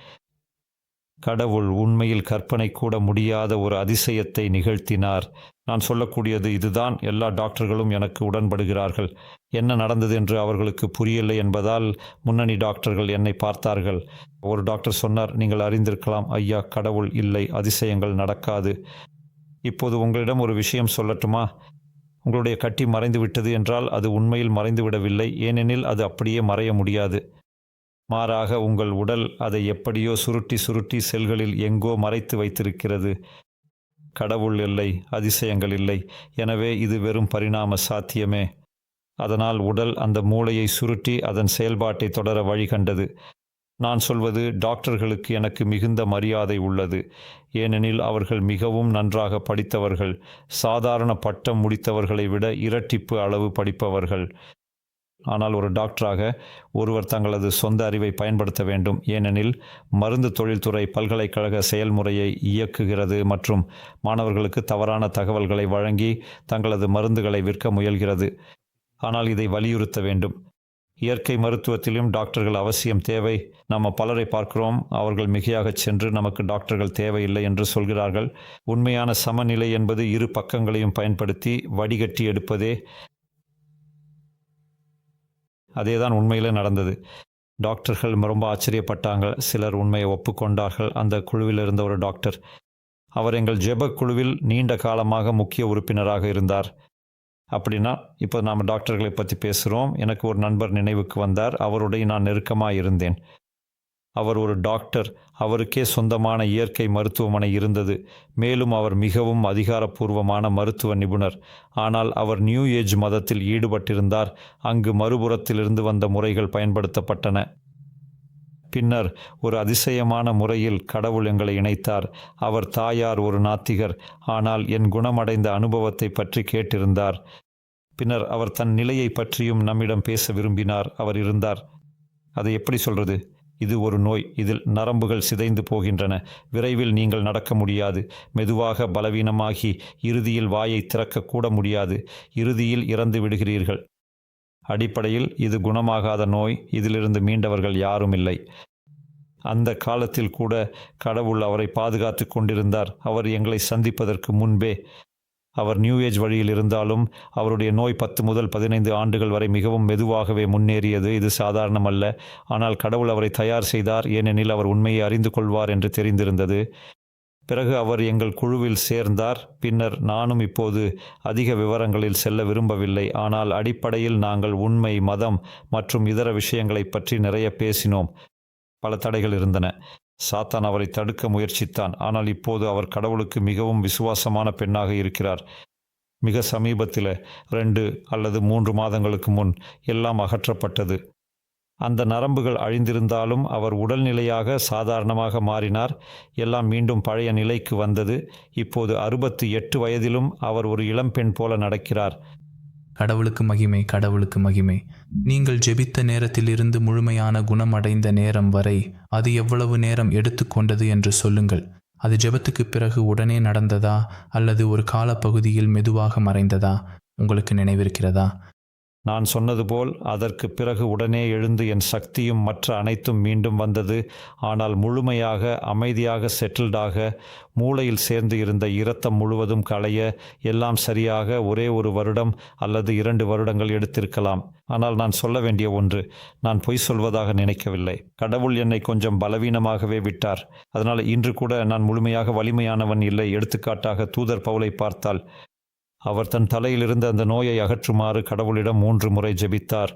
கடவுள் உண்மையில் கற்பனை கூட முடியாத ஒரு அதிசயத்தை நிகழ்த்தினார். நான் சொல்லக்கூடியது இதுதான். எல்லா டாக்டர்களும் எனக்கு உடன்படுகிறார்கள். என்ன நடந்தது என்று அவர்களுக்கு புரியலை என்பதால் முன்னணி டாக்டர்கள் என்னை பார்த்தார்கள். ஒரு டாக்டர் சொன்னார், நீங்கள் அறிந்திருக்கலாம் ஐயா, கடவுள் இல்லை, அதிசயங்கள் நடக்காது. இப்போது உங்களிடம் ஒரு விஷயம் சொல்லட்டுமா? உங்களுடைய கட்டி மறைந்து விட்டது என்றால் அது உண்மையில் மறைந்து விடவில்லை, ஏனெனில் அது அப்படியே மறைய முடியாது. மாறாக உங்கள் உடல் அதை எப்படியோ சுருட்டி சுருட்டி செல்களில் எங்கோ மறைத்து வைத்திருக்கிறது. கடவுள் இல்லை, அதிசயங்கள் இல்லை. எனவே இது வெறும் பரிணாம சாத்தியமே. அதனால் உடல் அந்த மூளையை சுருட்டி அதன் செயல்பாட்டை தொடர வழி கண்டது. நான் சொல்வது, டாக்டர்களுக்கு எனக்கு மிகுந்த மரியாதை உள்ளது. ஏனெனில் அவர்கள் மிகவும் நன்றாக படித்தவர்கள். சாதாரண பட்டம் முடித்தவர்களை விட இரட்டிப்பு அளவு படிப்பவர்கள். ஆனால் ஒரு டாக்டராக ஒருவர் தங்களது சொந்த அறிவை பயன்படுத்த வேண்டும். ஏனெனில் மருந்து தொழில்துறை பல்கலைக்கழக செயல்முறையை இயக்குகிறது மற்றும் மாணவர்களுக்கு தவறான தகவல்களை வழங்கி தங்களது மருந்துகளை விற்க முயல்கிறது. ஆனால் இதை வலியுறுத்த வேண்டும். இயற்கை மருத்துவத்திலும் டாக்டர்கள் அவசியம் தேவை. நம்ம பலரை பார்க்கிறோம், அவர்கள் மிகையாக சென்று நமக்கு டாக்டர்கள் தேவையில்லை என்று சொல்கிறார்கள். உண்மையான சமநிலை என்பது இரு பக்கங்களையும் பயன்படுத்தி வடிகட்டி எடுப்பதே. அதேதான் உண்மையிலே நடந்தது. டாக்டர்கள் ரொம்ப ஆச்சரியப்பட்டாங்க. சிலர் உண்மையை ஒப்புக்கொண்டார்கள். அந்த குழுவில் இருந்த ஒரு டாக்டர், அவர் எங்கள் ஜெப குழுவில் நீண்ட காலமாக முக்கிய உறுப்பினராக இருந்தார். அப்படின்னா இப்போ நாம் டாக்டர்களை பற்றி பேசுகிறோம். எனக்கு ஒரு நண்பர் நினைவுக்கு வந்தார். அவருடைய நான் நெருக்கமாக இருந்தேன். அவர் ஒரு டாக்டர். அவருக்கே சொந்தமான இயற்கை மருத்துவமனை இருந்தது. மேலும் அவர் மிகவும் அதிகாரப்பூர்வமான மருத்துவ நிபுணர். ஆனால் அவர் நியூ ஏஜ் மதத்தில் ஈடுபட்டிருந்தார். அங்கு மறுபுறத்திலிருந்து வந்த முறைகள் பயன்படுத்தப்பட்டன. பின்னர் ஒரு அதிசயமான முறையில் கடவுள் எங்களை இணைத்தார். அவர் தாயார் ஒரு நாத்திகர், ஆனால் என் குணமடைந்த அனுபவத்தை பற்றி கேட்டிருந்தார். பின்னர் அவர் தன் நிலையை பற்றியும் நம்மிடம் பேச விரும்பினார். அவர் இருந்தார். அதை எப்படி சொல்றது? இது ஒரு நோய். இதில் நரம்புகள் சிதைந்து போகின்றன. விரைவில் நீங்கள் நடக்க முடியாது. மெதுவாக பலவீனமாகி இறுதியில் வாயை திறக்கக்கூட முடியாது. இறுதியில் இறந்து விடுகிறீர்கள். அடிப்படையில் இது குணமாகாத நோய். இதிலிருந்து மீண்டவர்கள் யாரும் இல்லை. அந்த காலத்தில் கூட கடவுள் அவரை பாதுகாத்து கொண்டிருந்தார். அவர் எங்களை சந்திப்பதற்கு முன்பே. அவர் நியூ ஏஜ் வழியில் இருந்தாலும் அவருடைய நோய் 10 முதல் 15 ஆண்டுகள் வரை மிகவும் மெதுவாகவே முன்னேறியது. இது சாதாரணமல்ல. ஆனால் கடவுள் அவரை தயார் செய்தார். ஏனெனில் அவர் உண்மையை அறிந்து கொள்வார் என்று தெரிந்திருந்தது. பிறகு அவர் எங்கள் குழுவில் சேர்ந்தார். பின்னர் நானும் இப்போது அதிக விவரங்களில் செல்ல விரும்பவில்லை. ஆனால் அடிப்படையில் நாங்கள் உண்மை, மதம் மற்றும் இதர விஷயங்களை பற்றி நிறைய பேசினோம். பல தடைகள் இருந்தன. சாத்தான் அவரை தடுக்க முயற்சித்தான். ஆனால் இப்போது அவர் கடவுளுக்கு மிகவும் விசுவாசமான பெண்ணாக இருக்கிறார். மிக சமீபத்தில் 2 அல்லது 3 மாதங்களுக்கு முன் எல்லாம் அகற்றப்பட்டது. அந்த நரம்புகள் அழிந்திருந்தாலும் அவர் உடல்நிலையாக சாதாரணமாக மாறினார். எல்லாம் மீண்டும் பழைய நிலைக்கு வந்தது. இப்போது 68 வயதிலும் அவர் ஒரு இளம்பெண் போல நடக்கிறார். கடவுளுக்கு மகிமை, கடவுளுக்கு மகிமை. நீங்கள் ஜெபித்த நேரத்திலிருந்து முழுமையான குணமடைந்த நேரம் வரை அது எவ்வளவு நேரம் எடுத்துக்கொண்டது என்று சொல்லுங்கள். அது ஜெபத்துக்கு பிறகு உடனே நடந்ததா அல்லது ஒரு காலப்பகுதியில் மெதுவாக மறைந்ததா? உங்களுக்கு நினைவிருக்கிறதா? நான் சொன்னது போல் அதற்கு பிறகு உடனே எழுந்து என் சக்தியும் மற்ற அனைத்தும் மீண்டும் வந்தது. ஆனால் முழுமையாக அமைதியாக செட்டில்டாக மூளையில் சேர்ந்து இருந்த இரத்தம் முழுவதும் களைய எல்லாம் சரியாக ஒரே 1 வருடம் அல்லது 2 வருடங்கள் எடுத்திருக்கலாம். ஆனால் நான் சொல்ல வேண்டிய ஒன்று, நான் பொய் சொல்வதாக நினைக்கவில்லை. கடவுள் என்னை கொஞ்சம் பலவீனமாகவே விட்டார். அதனால் இன்று கூட நான் முழுமையாக வலிமையானவன் இல்லை. எடுத்துக்காட்டாக தூதர் பவுலை பார்த்தால், அவர் தன் தலையிலிருந்து அந்த நோயை அகற்றுமாறு கடவுளிடம் 3 முறை ஜெபித்தார்.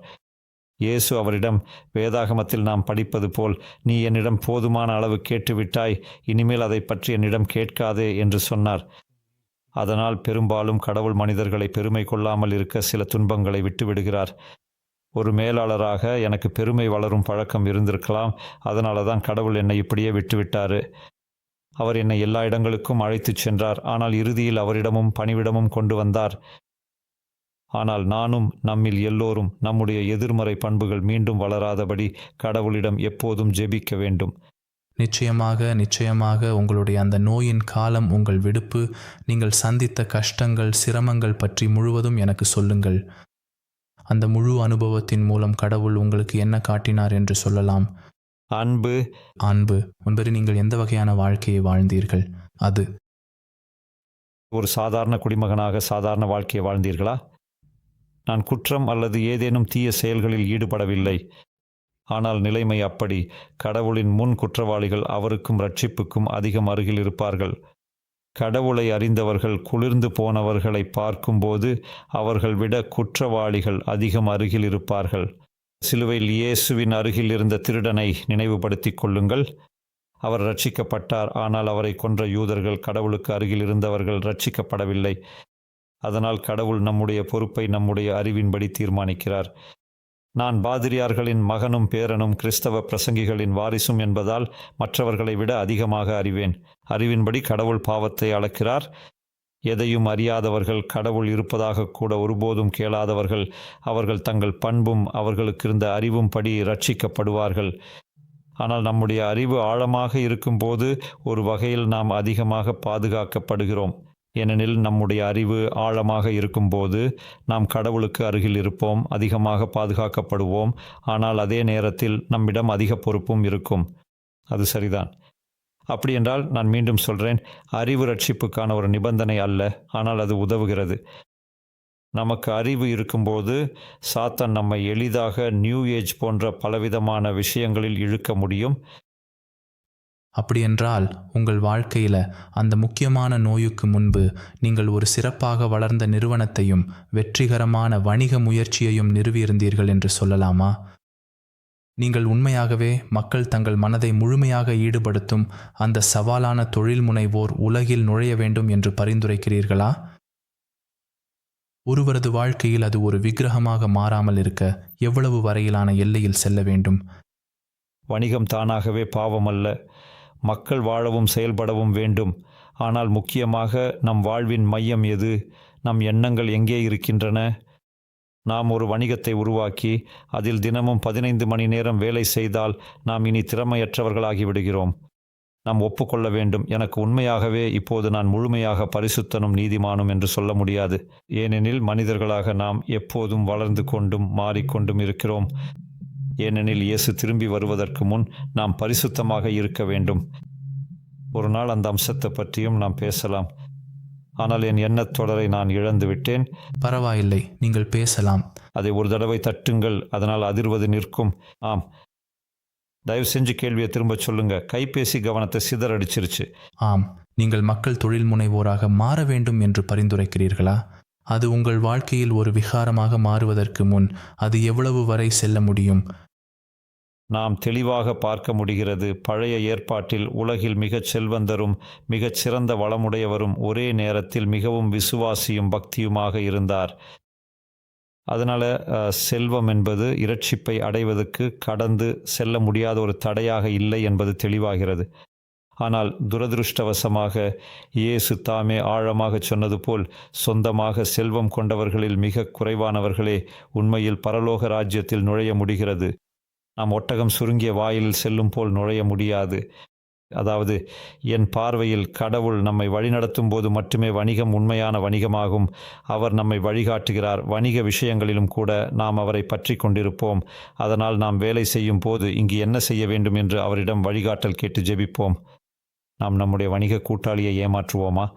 இயேசு அவரிடம், வேதாகமத்தில் நாம் படிப்பது போல், நீ என்னிடம் போதுமான அளவு கேட்டுவிட்டாய், இனிமேல் அதை பற்றி என்னிடம் கேட்காதே என்று சொன்னார். அதனால் பெரும்பாலும் கடவுள் மனிதர்களை பெருமை கொள்ளாமல் இருக்க சில துன்பங்களை விட்டுவிடுகிறார். ஒரு மேலாளராக எனக்கு பெருமை வளரும் பழக்கம் இருந்திருக்கலாம். அதனால தான் கடவுள் என்னை இப்படியே விட்டுவிட்டாரு. அவர் என்னை எல்லா இடங்களுக்கும் அழைத்துச் சென்றார். ஆனால் இறுதியில் அவரிடமும் பணிவிடமும் கொண்டு வந்தார். ஆனால் நானும் நம்மில் எல்லோரும் நம்முடைய எதிர்மறை பண்புகள் மீண்டும் வளராதபடி கடவுளிடம் எப்போதும் ஜெபிக்க வேண்டும். நிச்சயமாக, நிச்சயமாக. உங்களுடைய அந்த நோயின் காலம், உங்கள் விடுப்பு, நீங்கள் சந்தித்த கஷ்டங்கள், சிரமங்கள் பற்றி முழுவதும் எனக்கு சொல்லுங்கள். அந்த முழு அனுபவத்தின் மூலம் கடவுள் உங்களுக்கு என்ன காட்டினார் என்று சொல்லலாம்? அன்பு. முன்பு நீங்கள் எந்த வகையான வாழ்க்கையை வாழ்ந்தீர்கள்? அது ஒரு சாதாரண குடிமகனாக சாதாரண வாழ்க்கையை வாழ்ந்தீர்களா? நான் குற்றம் அல்லது ஏதேனும் தீய செயல்களில் ஈடுபடவில்லை. ஆனால் நிலைமை அப்படி. கடவுளின் முன் குற்றவாளிகள் அவருக்கும் இரட்சிப்புக்கும் அதிகம் அருகில் இருப்பார்கள். கடவுளை அறிந்தவர்கள் குளிர்ந்து போனவர்களை பார்க்கும்போது அவர்கள் விட குற்றவாளிகள் அதிகம் அருகில் இருப்பார்கள். சிலுவையில் இயேசுவின் அருகில் இருந்த திருடனை நினைவுபடுத்திக் கொள்ளுங்கள். அவர் ரட்சிக்கப்பட்டார். ஆனால் அவரை கொன்ற யூதர்கள், கடவுளுக்கு அருகில் இருந்தவர்கள் ரட்சிக்கப்படவில்லை. அதனால் கடவுள் நம்முடைய பொறுப்பை நம்முடைய அறிவின்படி தீர்மானிக்கிறார். நான் பாதிரியார்களின் மகனும் பேரனும் கிறிஸ்தவ பிரசங்கிகளின் வாரிசும் என்பதால் மற்றவர்களை விட அதிகமாக அறிவேன். அறிவின்படி கடவுள் பாவத்தை அளக்கிறார். எதையும் அறியாதவர்கள், கடவுள் இருப்பதாக கூட ஒருபோதும் கேளாதவர்கள், அவர்கள் தங்கள் பண்பும் அவர்களுக்கு இருந்த அறிவும் படி ரட்சிக்கப்படுவார்கள். ஆனால் நம்முடைய அறிவு ஆழமாக இருக்கும்போது ஒரு வகையில் நாம் அதிகமாக பாதுகாக்கப்படுகிறோம். ஏனெனில் நம்முடைய அறிவு ஆழமாக இருக்கும்போது நாம் கடவுளுக்கு அருகில் இருப்போம், அதிகமாக பாதுகாக்கப்படுவோம். ஆனால் அதே நேரத்தில் நம்மிடம் அதிக பொறுப்பும் இருக்கும். அது சரிதான். அப்படியென்றால் நான் மீண்டும் சொல்கிறேன், அறிவு ரட்சிப்புக்கான ஒரு நிபந்தனை அல்ல, ஆனால் அது உதவுகிறது. நமக்கு அறிவு இருக்கும்போது சாத்தான் நம்மை எளிதாக நியூ ஏஜ் போன்ற பலவிதமான விஷயங்களில் இழுக்க முடியும். அப்படியென்றால் உங்கள் வாழ்க்கையில் அந்த முக்கியமான நோயுக்கு முன்பு நீங்கள் ஒரு சிறப்பாக வளர்ந்த நிறுவனத்தையும் வெற்றிகரமான வணிக முயற்சியையும் நிறுவியிருந்தீர்கள் என்று சொல்லலாமா? நீங்கள் உண்மையாகவே மக்கள் தங்கள் மனதை முழுமையாக ஈடுபடுத்தும் அந்த சவாலான தொழில் முனைவோர் உலகில் நுழைய வேண்டும் என்று பரிந்துரைக்கிறீர்களா? ஒருவரது வாழ்க்கையில் அது ஒரு விக்கிரகமாக மாறாமல் இருக்க எவ்வளவு வரையிலான எல்லையில் செல்ல வேண்டும்? வணிகம் தானாகவே பாவமல்ல. மக்கள் வாழவும் செயல்படவும் வேண்டும். ஆனால் முக்கியமாக நம் வாழ்வின் மையம் எது? நம் எண்ணங்கள் எங்கே இருக்கின்றன? நாம் ஒரு வணிகத்தை உருவாக்கி அதில் தினமும் 15 மணி நேரம் வேலை செய்தால் நாம் இனி திறமையற்றவர்களாகி விடுகிறோம். நாம் ஒப்புக்கொள்ள வேண்டும், எனக்கு உண்மையாகவே இப்போது நான் முழுமையாக பரிசுத்தனும் நீதிமானும் என்று சொல்ல முடியாது. ஏனெனில் மனிதர்களாக நாம் எப்போதும் வளர்ந்து கொண்டும் மாறிக்கொண்டும் இருக்கிறோம். ஏனெனில் இயேசு திரும்பி வருவதற்கு முன் நாம் பரிசுத்தமாக இருக்க வேண்டும். ஒரு நாள் அந்த அம்சத்தை பற்றியும் நாம் பேசலாம். ஆனால் என் எண்ணத் தொடரை நான் இழந்து விட்டேன். பரவாயில்லை, நீங்கள் பேசலாம். அதை ஒரு தடவை தட்டுங்கள், அதனால் அதிர்வது நிற்கும். ஆம், தயவு செஞ்சு கேள்வியை திரும்ப சொல்லுங்க. கைபேசி கவனத்தை சிதறடிச்சிருச்சு. ஆம், நீங்கள் மக்கள் தொழில் முனைவோராக மாற வேண்டும் என்று பரிந்துரைக்கிறீர்களா? அது உங்கள் வாழ்க்கையில் ஒரு விகாரமாக மாறுவதற்கு முன் அது எவ்வளவு வரை செல்ல முடியும்? நாம் தெளிவாக பார்க்க முடிகிறது. பழைய ஏற்பாட்டில் உலகில் மிகச் செல்வந்தரும் மிகச் சிறந்த வளமுடையவரும் ஒரே நேரத்தில் மிகவும் விசுவாசியும் பக்தியுமாக இருந்தார். அதனால் செல்வம் என்பது இரட்சிப்பை அடைவதற்கு கடந்து செல்ல முடியாத ஒரு தடையாக இல்லை என்பது தெளிவாகிறது. ஆனால் துரதிருஷ்டவசமாக இயேசு தாமே ஆழமாக சொன்னது போல் சொந்தமாக செல்வம் கொண்டவர்களில் மிக குறைவானவர்களே உண்மையில் பரலோக ராஜ்யத்தில் நுழைய முடிகிறது. நாம் ஒட்டகம் சுருங்கிய வாயிலில் செல்லும் போல் நுழைய முடியாது. அதாவது என் பார்வையில் கடவுள் நம்மை வழிநடத்தும் போது மட்டுமே வணிகம் உண்மையான வணிகமாகும். அவர் நம்மை வழிகாட்டுகிறார். வணிக விஷயங்களிலும் கூட நாம் அவரை பற்றி கொண்டிருப்போம். அதனால் நாம் வேலை செய்யும் போது இங்கு என்ன செய்ய வேண்டும் என்று அவரிடம் வழிகாட்டல் கேட்டு ஜெபிப்போம். நாம் நம்முடைய வணிக கூட்டாளியை ஏமாற்றுவோமா?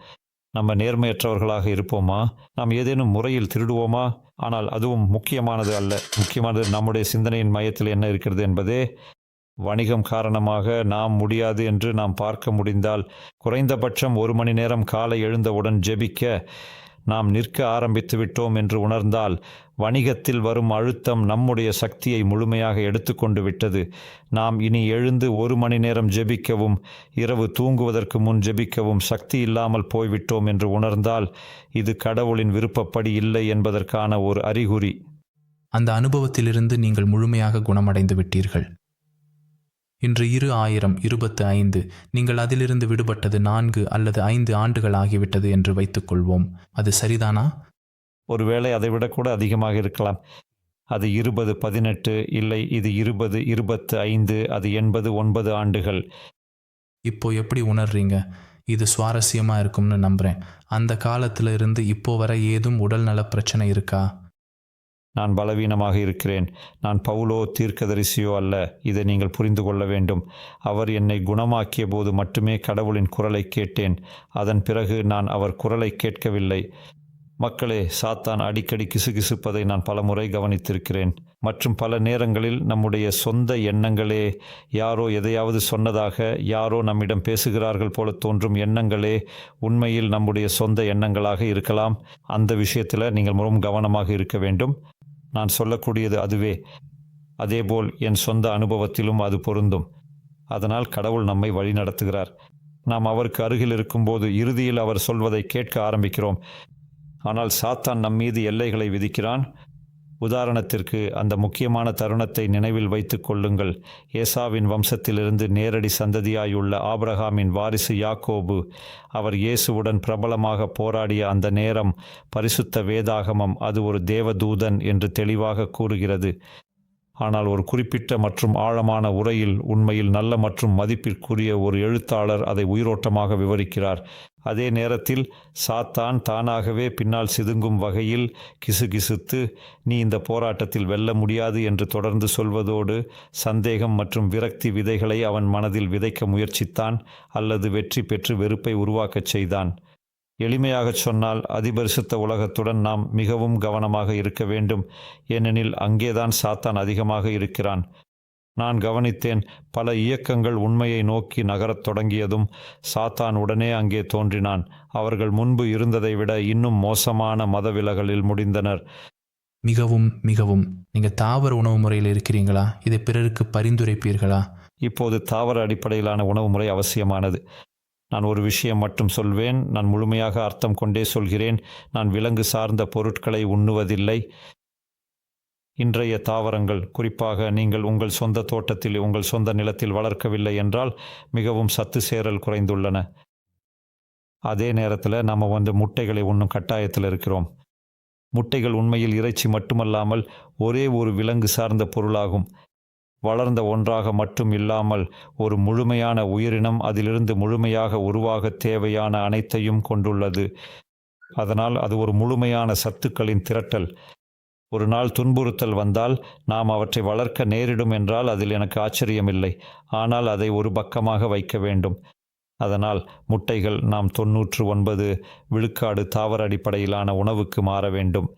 நம்ம நேர்மையற்றவர்களாக இருப்போமா? நாம் ஏதேனும் முறையில் திருடுவோமா? ஆனால் அதுவும் முக்கியமானது அல்ல. முக்கியமானது நம்முடைய சிந்தனையின் மையத்தில் என்ன இருக்கிறது என்பதே. வணிகம் காரணமாக நாம் முடியாது என்று நாம் பார்க்க முடிந்தால் குறைந்தபட்சம் 1 மணி நேரம் காலை எழுந்தவுடன் ஜெபிக்க நாம் நிற்க ஆரம்பித்து விட்டோம் என்று உணர்ந்தால் வணிகத்தில் வரும் அழுத்தம் நம்முடைய சக்தியை முழுமையாக எடுத்துக்கொண்டு விட்டது. நாம் இனி எழுந்து 1 மணி நேரம் ஜெபிக்கவும் இரவு தூங்குவதற்கு முன் ஜெபிக்கவும் சக்தி இல்லாமல் போய்விட்டோம் என்று உணர்ந்தால் இது கடவுளின் விருப்பப்படி இல்லை என்பதற்கான ஒரு அறிகுறி. அந்த அனுபவத்திலிருந்து நீங்கள் முழுமையாக குணமடைந்து விட்டீர்கள். இன்று 2025 நீங்கள் அதிலிருந்து விடுபட்டது 4 அல்லது 5 ஆண்டுகள் ஆகிவிட்டது என்று வைத்துக்கொள்வோம். அது சரிதானா? ஒருவேளை அதைவிட கூட அதிகமாக இருக்கலாம். அது 20, 18, இல்லை இது 20, 25, அது 80, 9 ஆண்டுகள். இப்போ எப்படி உணர்றீங்க? இது சுவாரஸ்யமாக இருக்கும்னு நம்புகிறேன். அந்த காலத்தில் இருந்து இப்போ வரை ஏதும் உடல்நல பிரச்சனை இருக்கா? நான் பலவீனமாக இருக்கிறேன். நான் பவுலோ தீர்க்கதரிசியோ அல்ல. இதை நீங்கள் புரிந்து கொள்ள வேண்டும். அவர் என்னை குணமாக்கிய போது மட்டுமே கடவுளின் குரலை கேட்டேன். அதன் பிறகு நான் அவர் குரலை கேட்கவில்லை. மக்களே, சாத்தான் அடிக்கடி கிசுகிசுப்பதை நான் பல முறை கவனித்திருக்கிறேன். மற்றும் பல நேரங்களில் நம்முடைய சொந்த எண்ணங்களே, யாரோ எதையாவது சொன்னதாக, யாரோ நம்மிடம் பேசுகிறார்கள் போல தோன்றும் எண்ணங்களே உண்மையில் நம்முடைய சொந்த எண்ணங்களாக இருக்கலாம். அந்த விஷயத்தில் நீங்கள் மிகவும் கவனமாக இருக்க வேண்டும். நான் சொல்லக்கூடியது அதுவே. அதேபோல் என் சொந்த அனுபவத்திலும் அது பொருந்தும். அதனால் கடவுள் நம்மை வழிநடத்துகிறார். நாம் அவருக்கு அருகில் இருக்கும்போது இறுதியில் அவர் சொல்வதை கேட்க ஆரம்பிக்கிறோம். ஆனால் சாத்தான் நம்மீது எல்லைகளை விதிக்கிறான். உதாரணத்திற்கு அந்த முக்கியமான தருணத்தை நினைவில் வைத்துக் கொள்ளுங்கள். ஏசாவின் வம்சத்திலிருந்து நேரடி சந்ததியாயுள்ள ஆபிரகாமின் வாரிசு யாக்கோபு. அவர் இயேசுவுடன் பிரபலமாக போராடிய அந்த நேரம் பரிசுத்த வேதாகமம் அது ஒரு தேவதூதன் என்று தெளிவாக கூறுகிறது. ஆனால் ஒரு குறிப்பிட்ட மற்றும் ஆழமான உரையில் உண்மையில் நல்ல மற்றும் மதிப்பிற்குரிய ஒரு எழுத்தாளர் அதை உயிரோட்டமாக விவரிக்கிறார். அதே நேரத்தில் சாத்தான் தானாகவே பின்னால் சிதுங்கும் வகையில் கிசுகிசுத்து நீ இந்த போராட்டத்தில் வெல்ல முடியாது என்று தொடர்ந்து சொல்வதோடு சந்தேகம் மற்றும் விரக்தி விதைகளை அவன் மனதில் விதைக்க முயற்சித்தான் அல்லது வெற்றி பெற்று வெறுப்பை உருவாக்கச் செய்தான். எளிமையாகச் சொன்னால் அதிபரிசுத்த உலகத்துடன் நாம் மிகவும் கவனமாக இருக்க வேண்டும். ஏனெனில் அங்கேதான் சாத்தான் அதிகமாக இருக்கிறான். நான் கவனித்தேன், பல இயக்கங்கள் உண்மையை நோக்கி நகரத் தொடங்கியதும் சாத்தான் உடனே அங்கே தோன்றினான். அவர்கள் முன்பு இருந்ததை விட இன்னும் மோசமான மதவிலகலில் முடிந்தனர். மிகவும் மிகவும். நீங்கள் தாவர உணவு முறையில் இருக்கிறீங்களா? இதை பிறருக்கு பரிந்துரைப்பீர்களா? இப்போது தாவர அடிப்படையிலான உணவு முறை அவசியமானது. நான் ஒரு விஷயம் மட்டும் சொல்வேன். நான் முழுமையாக அர்த்தம் கொண்டே சொல்கிறேன். நான் விலங்கு சார்ந்த பொருட்களை உண்ணுவதில்லை. இன்றைய தாவரங்கள், குறிப்பாக நீங்கள் உங்கள் சொந்த தோட்டத்தில் உங்கள் சொந்த நிலத்தில் வளர்க்கவில்லை என்றால் மிகவும் சத்து சேரல் குறைந்துள்ளன. அதே நேரத்தில் நம்ம முட்டைகளை உண்ணும் கட்டாயத்தில் இருக்கிறோம். முட்டைகள் உண்மையில் இறைச்சி மட்டுமல்லாமல் ஒரே ஒரு விலங்கு சார்ந்த பொருளாகும். வளர்ந்த ஒன்றாக மட்டும் இல்லாமல் ஒரு முழுமையான உயிரினம் அதிலிருந்து முழுமையாக உருவாக தேவையான அனைத்தையும் கொண்டுள்ளது. அதனால் அது ஒரு முழுமையான சத்துக்களின் திரட்டல். ஒரு நாள் துன்புறுத்தல் வந்தால் நாம் அவற்றை வளர்க்க நேரிடும் என்றால் அதில் எனக்கு ஆச்சரியமில்லை. ஆனால் அதை ஒரு பக்கமாக வைக்க வேண்டும். அதனால் முட்டைகள் நாம் 99% தாவர அடிப்படையிலான உணவுக்கு மாற வேண்டும்.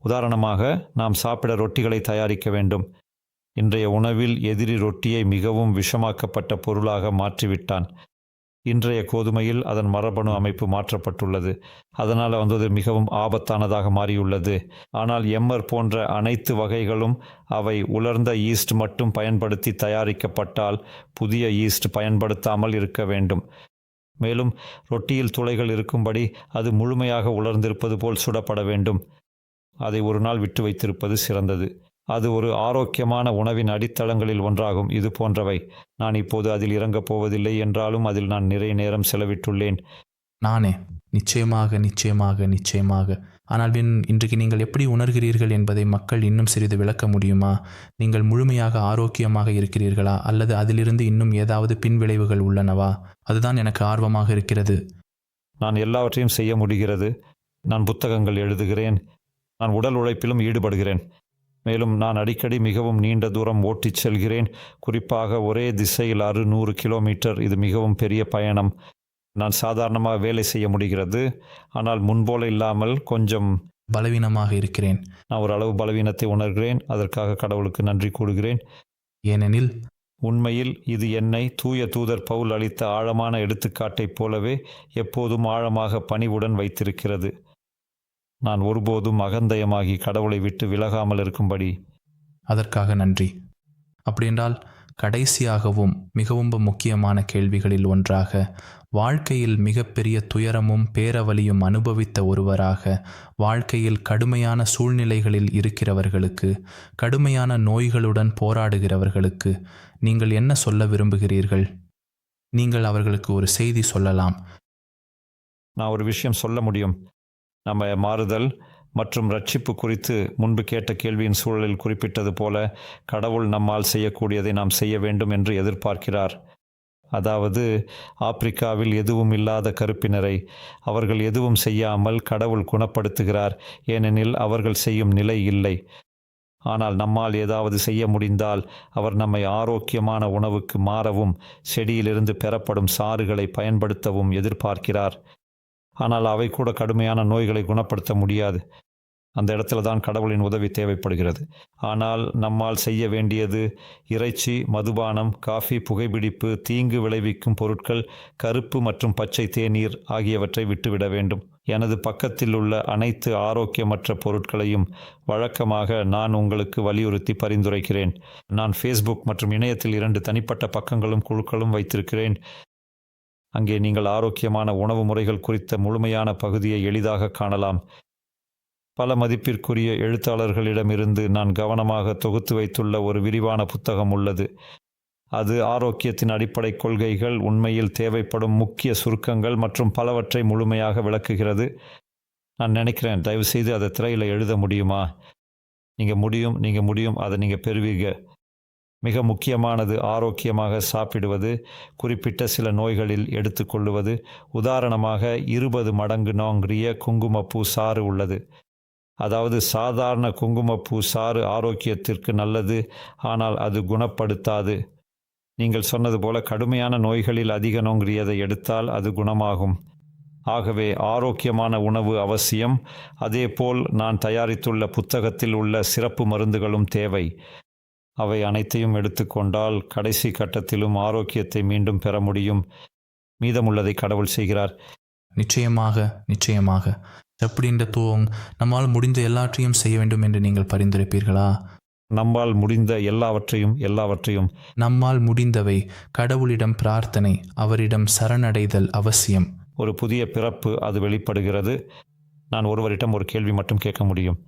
உதாரணமாக நாம் சாப்பிட ரொட்டிகளை தயாரிக்க வேண்டும். இன்றைய உணவில் எதிரி ரொட்டியை மிகவும் விஷமாக்கப்பட்ட பொருளாக மாற்றிவிட்டான். இன்றைய கோதுமையில் அதன் மரபணு அமைப்பு மாற்றப்பட்டுள்ளது. அதனால் அது மிகவும் ஆபத்தானதாக மாறியுள்ளது. ஆனால் எம்மர் போன்ற அனைத்து வகைகளும் அவை உலர்ந்த ஈஸ்ட் மட்டும் பயன்படுத்தி தயாரிக்கப்பட்டால் புதிய ஈஸ்ட் பயன்படுத்தாமல் இருக்க வேண்டும். மேலும் ரொட்டியில் துளைகள் இருக்கும்படி அது முழுமையாக உலர்ந்திருப்பது போல் சுடப்பட வேண்டும். அதை ஒரு நாள் விட்டு வைத்திருப்பது சிறந்தது. அது ஒரு ஆரோக்கியமான உணவின் அடித்தளங்களில் ஒன்றாகும். இது போன்றவை. நான் இப்போது அதில் இறங்கப் போவதில்லை என்றாலும் அதில் நான் நிறைய நேரம் செலவிட்டுள்ளேன். நானே நிச்சயமாக நிச்சயமாக நிச்சயமாக. ஆனால் இன்றைக்கு நீங்கள் எப்படி உணர்கிறீர்கள் என்பதை மக்கள் இன்னும் சிறிது விளக்க முடியுமா? நீங்கள் முழுமையாக ஆரோக்கியமாக இருக்கிறீர்களா அல்லது அதிலிருந்து இன்னும் ஏதாவது பின்விளைவுகள் உள்ளனவா? அதுதான் எனக்கு ஆர்வமாக இருக்கிறது. நான் எல்லாவற்றையும் செய்ய முடிகிறது. நான் புத்தகங்கள் எழுதுகிறேன். நான் உடல் உழைப்பிலும் ஈடுபடுகிறேன். மேலும் நான் அடிக்கடி மிகவும் நீண்ட தூரம் ஓட்டிச் செல்கிறேன். குறிப்பாக ஒரே திசையில் 600 கிலோமீட்டர். இது மிகவும் பெரிய பயணம். நான் சாதாரணமாக வேலை செய்ய முடிகிறது. ஆனால் முன்போல இல்லாமல் கொஞ்சம் பலவீனமாக இருக்கிறேன். நான் ஒரு அளவு பலவீனத்தை உணர்கிறேன். அதற்காக கடவுளுக்கு நன்றி கூறுகிறேன். ஏனெனில் உண்மையில் இது என்னை தூய தூதர் பவுல் அளித்த ஆழமான எடுத்துக்காட்டைப் போலவே எப்போதும் ஆழமாக பணிவுடன் வைத்திருக்கிறது. நான் ஒருபோதும் அகந்தயமாகி கடவுளை விட்டு விலகாமல் இருக்கும்படி. அதற்காக நன்றி. அப்படியென்றால் கடைசியாகவும் மிகவும் முக்கியமான கேள்விகளில் ஒன்றாக, வாழ்க்கையில் மிகப்பெரிய துயரமும் பேரவலியும் அனுபவித்த ஒருவராக, வாழ்க்கையில் கடுமையான சூழ்நிலைகளில் இருக்கிறவர்களுக்கு, கடுமையான நோய்களுடன் போராடுகிறவர்களுக்கு நீங்கள் என்ன சொல்ல விரும்புகிறீர்கள்? நீங்கள் அவர்களுக்கு ஒரு செய்தி சொல்லலாம். நான் ஒரு விஷயம் சொல்ல முடியும். நம்ம மாறுதல் மற்றும் ரட்சிப்பு குறித்து முன்பு கேட்ட கேள்வியின் சூழலில் குறிப்பிட்டது போல கடவுள் நம்மால் செய்யக்கூடியதை நாம் செய்ய வேண்டும் என்று எதிர்பார்க்கிறார். அதாவது ஆப்பிரிக்காவில் எதுவும் இல்லாத கருப்பினரை அவர்கள் எதுவும் செய்யாமல் கடவுள் குணப்படுத்துகிறார். ஏனெனில் அவர்கள் செய்யும் நிலை இல்லை. ஆனால் நம்மால் ஏதாவது செய்ய முடிந்தால் அவர் நம்மை ஆரோக்கியமான உணவுக்கு மாறவும் செடியிலிருந்து பெறப்படும் சாறுகளை பயன்படுத்தவும் எதிர்பார்க்கிறார். ஆனால் அவை கூட கடுமையான நோய்களை குணப்படுத்த முடியாது. அந்த இடத்துல தான் கடவுளின் உதவி தேவைப்படுகிறது. ஆனால் நம்மால் செய்ய வேண்டியது இறைச்சி, மதுபானம், காஃபி, புகைப்பிடிப்பு, தீங்கு விளைவிக்கும் பொருட்கள், கருப்பு மற்றும் பச்சை தேநீர் ஆகியவற்றை விட்டுவிட வேண்டும். எனது பக்கத்தில் உள்ள அனைத்து ஆரோக்கியமற்ற பொருட்களையும் வழக்கமாக நான் உங்களுக்கு வலியுறுத்தி பரிந்துரைக்கிறேன். நான் ஃபேஸ்புக் மற்றும் இணையத்தில் 2 தனிப்பட்ட பக்கங்களும் குழுக்களும் வைத்திருக்கிறேன். அங்கே நீங்கள் ஆரோக்கியமான உணவு முறைகள் குறித்த முழுமையான பகுதியை எளிதாக காணலாம். பல மதிப்பிற்குரிய எழுத்தாளர்களிடமிருந்து நான் கவனமாக தொகுத்து வைத்துள்ள ஒரு விரிவான புத்தகம் உள்ளது. அது ஆரோக்கியத்தின் அடிப்படை கொள்கைகள், உண்மையில் தேவைப்படும் முக்கிய சுருக்கங்கள் மற்றும் பலவற்றை முழுமையாக விளக்குகிறது. நான் நினைக்கிறேன், தயவுசெய்து அதை திரையில் எழுத முடியுமா? நீங்கள் முடியும், அதை நீங்கள் பெறுவீங்க. மிக முக்கியமானது ஆரோக்கியமாக சாப்பிடுவது, குறிப்பிட்ட சில நோய்களில் எடுத்துக்கொள்வது. உதாரணமாக 20 மடங்கு நாங்கிரிய குங்குமப்பூ சாறு உள்ளது. அதாவது சாதாரண குங்குமப்பூ சாறு ஆரோக்கியத்திற்கு நல்லது, ஆனால் அது குணப்படுத்தாது. நீங்கள் சொன்னது போல கடுமையான நோய்களில் அதிக நோங்கிரியதை எடுத்தால் அது குணமாகும். ஆகவே ஆரோக்கியமான உணவு அவசியம். அதேபோல் நான் தயாரித்துள்ள புத்தகத்தில் உள்ள சிறப்பு மருந்துகளும் தேவை. அவை அனைத்தையும் எடுத்துக்கொண்டால் கடைசி கட்டத்திலும் ஆரோக்கியத்தை மீண்டும் பெற முடியும். மீதமுள்ளதை கடவுள் செய்கிறார். நிச்சயமாக அப்படின்றதோ நம்மால் முடிந்த எல்லாற்றையும் செய்ய வேண்டும் என்று நீங்கள் பரிந்துரைப்பீர்களா? நம்மால் முடிந்த எல்லாவற்றையும் நம்மால் முடிந்தவை கடவுளிடம் பிரார்த்தனை, அவரிடம் சரணடைதல் அவசியம். ஒரு புதிய பிறப்பு அது வெளிப்படுகிறது. நான் ஒருவரிடம் ஒரு கேள்வி மட்டும் கேட்க முடியும்.